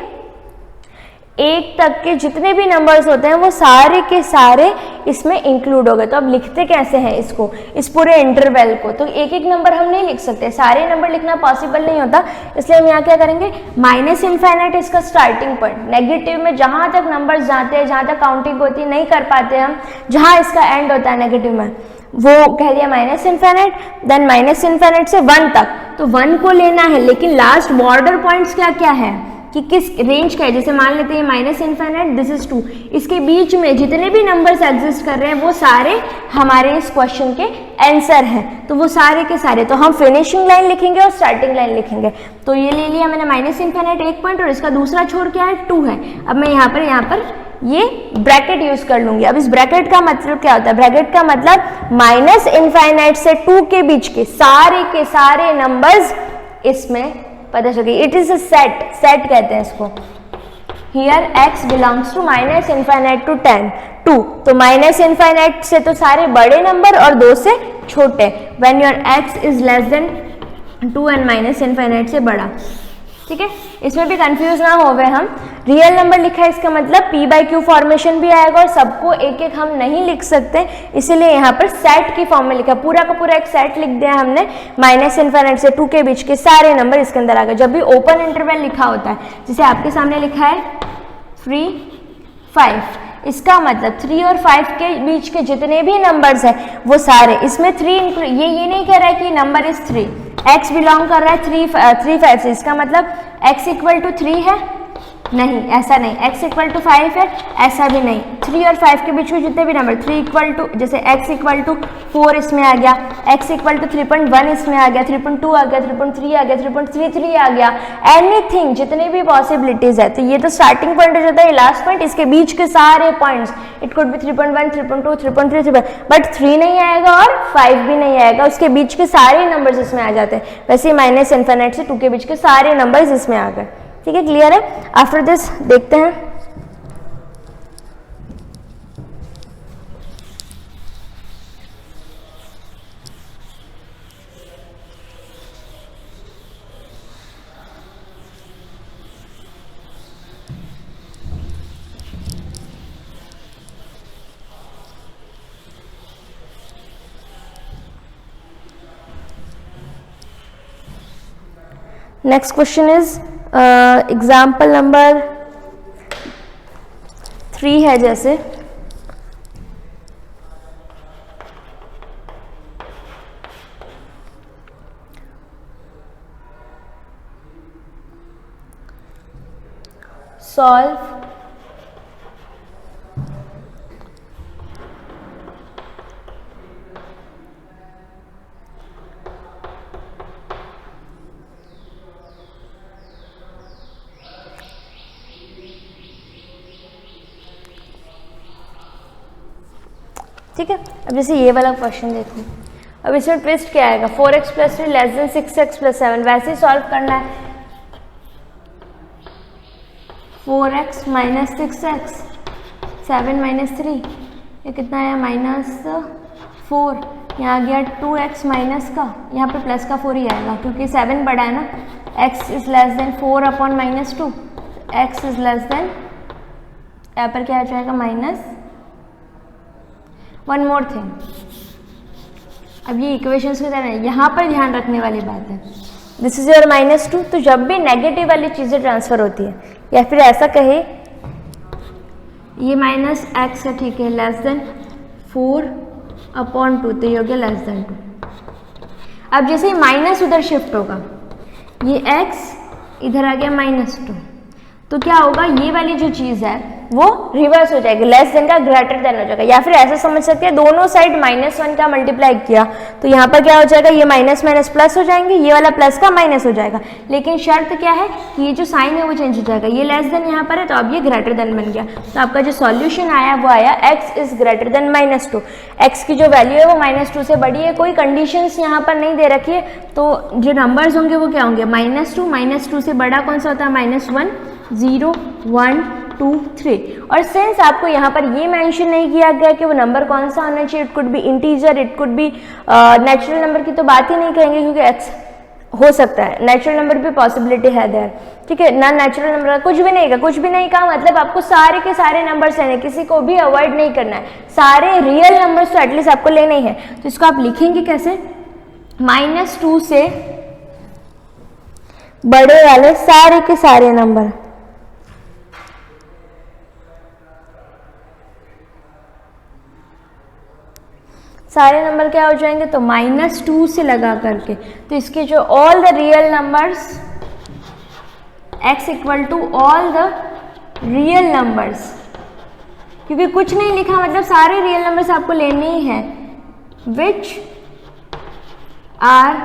1 तक के जितने भी नंबर्स होते हैं वो सारे के सारे इसमें इंक्लूड हो गए। तो अब लिखते कैसे हैं इसको, इस पूरे इंटरवल को, तो एक एक नंबर हम नहीं लिख सकते, सारे नंबर लिखना पॉसिबल नहीं होता, इसलिए हम यहाँ क्या करेंगे, माइनस इनफाइनाइट इसका स्टार्टिंग पॉइंट, नेगेटिव में जहाँ तक नंबर्स जाते हैं, जहाँ तक काउंटिंग होती है नहीं कर पाते हम, जहाँ इसका एंड होता है नेगेटिव में, वो कह दिया minus infinite, then minus infinite से 1 तक, तो 1 को लेना है, लेकिन लास्ट बॉर्डर पॉइंट्स क्या क्या है कि किस रेंज का है, जैसे मान लेते हैं माइनस इनफाइनाइट, दिस इज 2, इसके बीच में जितने भी नंबर्स एग्जिस्ट कर रहे हैं वो सारे हमारे इस क्वेश्चन के आंसर हैं, तो वो सारे के सारे, तो हम फिनिशिंग लाइन लिखेंगे और स्टार्टिंग लाइन लिखेंगे। तो ये ले लिया मैंने माइनस इनफाइनाइट 1 पॉइंट और इसका दूसरा छोर क्या है, 2 है। अब मैं यहाँ पर ये ब्रैकेट यूज कर लूंगी। अब इस ब्रैकेट का मतलब क्या होता है, ब्रैकेट का मतलब माइनस इनफाइनाइट से 2 के बीच के सारे नंबर्स इसमें पता चल गई। It is a set, set कहते हैं इसको। Here x belongs to minus infinite to 10, 2, तो माइनस इनफाइनाइट से तो सारे बड़े नंबर और 2 से छोटे, when your x is less then 2 and minus infinite से बड़ा। ठीक है, इसमें भी कंफ्यूज ना होवे हम। रियल नंबर लिखा है, इसका मतलब p बाई क्यू फॉर्मेशन भी आएगा और सबको एक एक हम नहीं लिख सकते, इसीलिए यहाँ पर सेट की फॉर्म में लिखा, पूरा का पूरा एक सेट लिख दिया हमने। माइनस इनफाइनाइट से 2 के बीच के सारे नंबर इसके अंदर आ गए। जब भी ओपन इंटरवल लिखा होता है, जैसे आपके सामने लिखा है 3, 5, इसका मतलब 3 और 5 के बीच के जितने भी नंबर्स हैं वो सारे, इसमें 3 इंक्लूड, ये नहीं कह रहा है कि नंबर इज 3, x बिलोंग कर रहा है 3, 5 से, इसका मतलब x इक्वल टू 3 है, नहीं ऐसा नहीं, x इक्वल टू 5 है, ऐसा भी नहीं। 3 और 5 के बीच में जितने भी नंबर, 3 इक्वल टू, जैसे x इक्वल टू 4 इसमें आ गया, x इक्वल टू 3.1 इसमें आ गया, 3.2 आ गया, 3.3 आ गया, 3.33 आ गया, एनीथिंग, जितने भी पॉसिबिलिटीज है। तो ये तो स्टार्टिंग पॉइंट हो जाता है, ये लास्ट पॉइंट, इसके बीच के सारे points, it could be 3.1, 3.2, 3.3, 3, but 3 नहीं आएगा और 5 भी नहीं आएगा, उसके बीच के सारे नंबर्स इसमें आ जाते हैं। वैसे माइनस इनफाइनाइट से 2 के बीच के सारे नंबर्स इसमें आ गए। ठीक है, क्लियर है। आफ्टर दिस देखते हैं next question is example number 3 है, जैसे सॉल्व ठीक है। अब जैसे ये वाला क्वेश्चन देखो, अब इसमें ट्विस्ट क्या आएगा, 4x + 3 < 6x + 7, वैसे ही सॉल्व करना है। 4x - 6x 7 - 3 ये कितना आया -4, यहाँ आ गया 2x माइनस का, यहाँ पे प्लस का 4 ही आएगा क्योंकि 7 बड़ा है ना। x > 4/-2, x > यहाँ पर क्या आ जाएगा माइनस। वन मोर थिंग, अब ये इक्वेशंस की तरह है, यहाँ पर ध्यान रखने वाली बात है, दिस इज योर -2, तो जब भी नेगेटिव वाली चीज़ें ट्रांसफर होती है, या फिर ऐसा कहे ये -x है, ठीक है, <4/2, तो ये हो गया <2। अब जैसे ही माइनस उधर शिफ्ट होगा, ये x इधर आ गया -2, तो क्या होगा, ये वाली जो चीज़ है वो रिवर्स हो जाएगी, < का ग्रेटर देन हो जाएगा। या फिर ऐसा समझ सकते हैं दोनों साइड -1 का मल्टीप्लाई किया तो यहाँ पर क्या हो जाएगा, ये माइनस माइनस प्लस हो जाएंगे, ये वाला प्लस का माइनस हो जाएगा। लेकिन शर्त क्या है कि ये जो साइन है वो चेंज हो जाएगा, ये < यहाँ पर है तो अब ये ग्रेटर देन बन गया। तो आपका जो सॉल्यूशन आया वो आया x > <2। x की जो वैल्यू है वो -2 से बड़ी है, कोई कंडीशंस यहाँ पर नहीं दे रखी है, तो जो नंबर्स होंगे वो क्या होंगे, -2 से बड़ा कौन सा होता है, -1 0 1 2 3। और सिंस आपको यहाँ पर ये मेंशन नहीं किया गया कि वो नंबर कौन सा होना चाहिए, it could be integer, it could be natural number की तो बात ही नहीं करेंगे क्योंकि x हो सकता है, नेचुरल नंबर भी पॉसिबिलिटी है देयर, ठीक है, ना नेचुरल नंबर कुछ भी नहीं का, कुछ भी नहीं कहा मतलब आपको सारे के सारे नंबर्स लेने, किसी को भी अवॉइड नहीं करना है, सारे रियल नंबर्स तो एटलीस्ट आपको लेने ही है। तो इसको आप लिखेंगे कैसे, -2 से बड़े वाले सारे के सारे नंबर, सारे नंबर क्या हो जाएंगे, तो -2 से लगा करके, तो इसके जो all the real numbers, x = all the real numbers, क्योंकि कुछ नहीं लिखा मतलब सारे रियल नंबर्स आपको लेने ही हैं, विच आर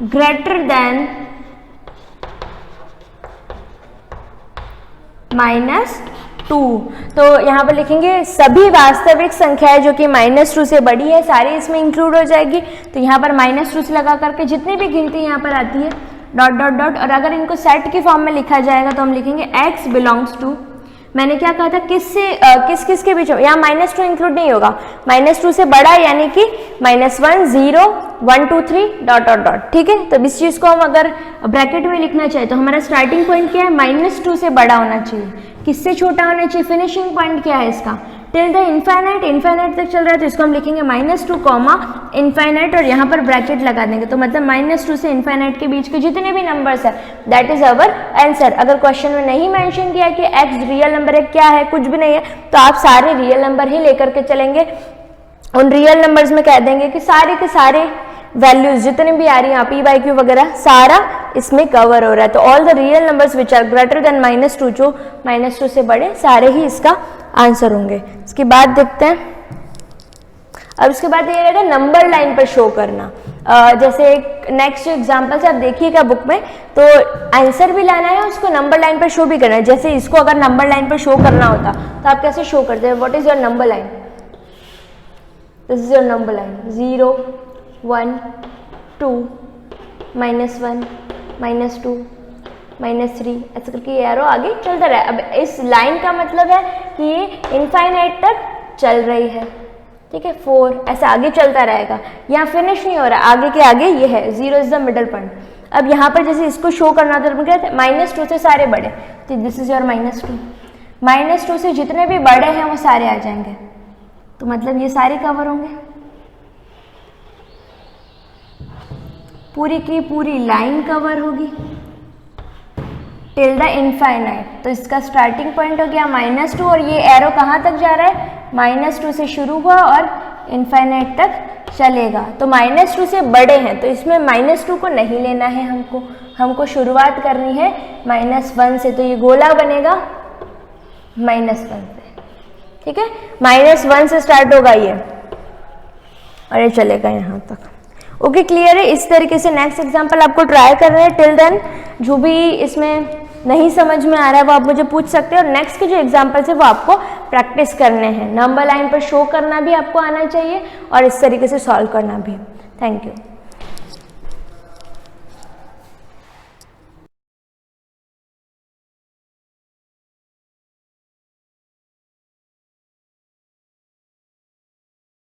ग्रेटर देन -2। तो यहाँ पर लिखेंगे सभी वास्तविक संख्याएं जो कि -2 से बड़ी है सारी इसमें इंक्लूड हो जाएगी। तो यहाँ पर -2 से लगा करके जितनी भी गिनती यहाँ पर आती है डॉट डॉट डॉट, और अगर इनको सेट के फॉर्म में लिखा जाएगा तो हम लिखेंगे x बिलोंग्स टू, मैंने क्या कहा था किससे किस के बीच में, यहाँ -2 इंक्लूड नहीं होगा, -2 से बड़ा यानी कि -1 0 1 2 3 डॉट डॉट डॉट, ठीक है। तो इस चीज़ को हम अगर ब्रैकेट में लिखना चाहे तो हमारा स्टार्टिंग पॉइंट क्या है, -2 से बड़ा होना चाहिए, किससे छोटा होना चाहिए, फिनिशिंग पॉइंट क्या है इसका, टिल द इनफाइनाइट, इनफाइनाइट तक चल रहा है तो इसको हम लिखेंगे -2 इनफाइनाइट, और यहाँ पर ब्रैकेट लगा देंगे, तो मतलब -2 से इनफाइनाइट के बीच के जितने भी नंबर्स है दैट इज अवर आंसर। अगर क्वेश्चन में नहीं मेंशन किया कि x रियल नंबर है, क्या है, कुछ भी नहीं है, तो आप सारे रियल नंबर ही लेकर के चलेंगे, उन रियल नंबर्स में कह देंगे कि सारे के सारे वैल्यूज जितने भी आ रही हैं p/q वगैरह सारा इसमें कवर हो रहा है। तो all the real numbers which are greater than -2, जो -2 से बड़े सारे ही इसका आंसर होंगे। इसके बाद देखते हैं, अब इसके बाद ये रहेगा नंबर लाइन पर शो करना। जैसे एक नेक्स्ट एग्जांपल से आप देखिएगा बुक में, तो आंसर भी लाना है उसको नंबर लाइन पर शो भी करना है। जैसे इसको अगर नंबर लाइन पर शो करना होता तो आप कैसे शो करते हैं, what is your number line, this is your number line, 0 1 2 -1 -2 -3 ऐसे करके ये एरो आगे चलता रहा। अब इस लाइन का मतलब है कि ये इनफाइनाइट तक चल रही है, ठीक है, 4 ऐसा आगे चलता रहेगा, यहाँ फिनिश नहीं हो रहा, आगे के आगे ये है, 0 इज द मिडल पॉइंट। अब यहाँ पर जैसे इसको शो करना था तो क्या था, -2 से सारे बड़े, तो दिस इज योर -2, -2 से जितने भी बड़े हैं वो सारे आ जाएंगे, तो मतलब ये सारे कवर होंगे, पूरी की पूरी लाइन कवर होगी टिल द इनफाइनाइट। तो इसका स्टार्टिंग पॉइंट हो गया -2 और ये एरो कहाँ तक जा रहा है, -2 से शुरू हुआ और इनफाइनाइट तक चलेगा। तो -2 से बड़े हैं तो इसमें -2 को नहीं लेना है, हमको शुरुआत करनी है -1 से। तो ये गोला बनेगा -1 से, ठीक है, -1 से स्टार्ट होगा ये और ये चलेगा यहाँ तक। ओके, क्लियर है। इस तरीके से नेक्स्ट एग्जाम्पल आपको ट्राई कर रहे हैं। टिल देन जो भी इसमें नहीं समझ में आ रहा है वो आप मुझे पूछ सकते हैं, और नेक्स्ट के जो एग्जाम्पल्स है वो आपको प्रैक्टिस करने हैं। नंबर लाइन पर शो करना भी आपको आना चाहिए और इस तरीके से सॉल्व करना भी। Thank you.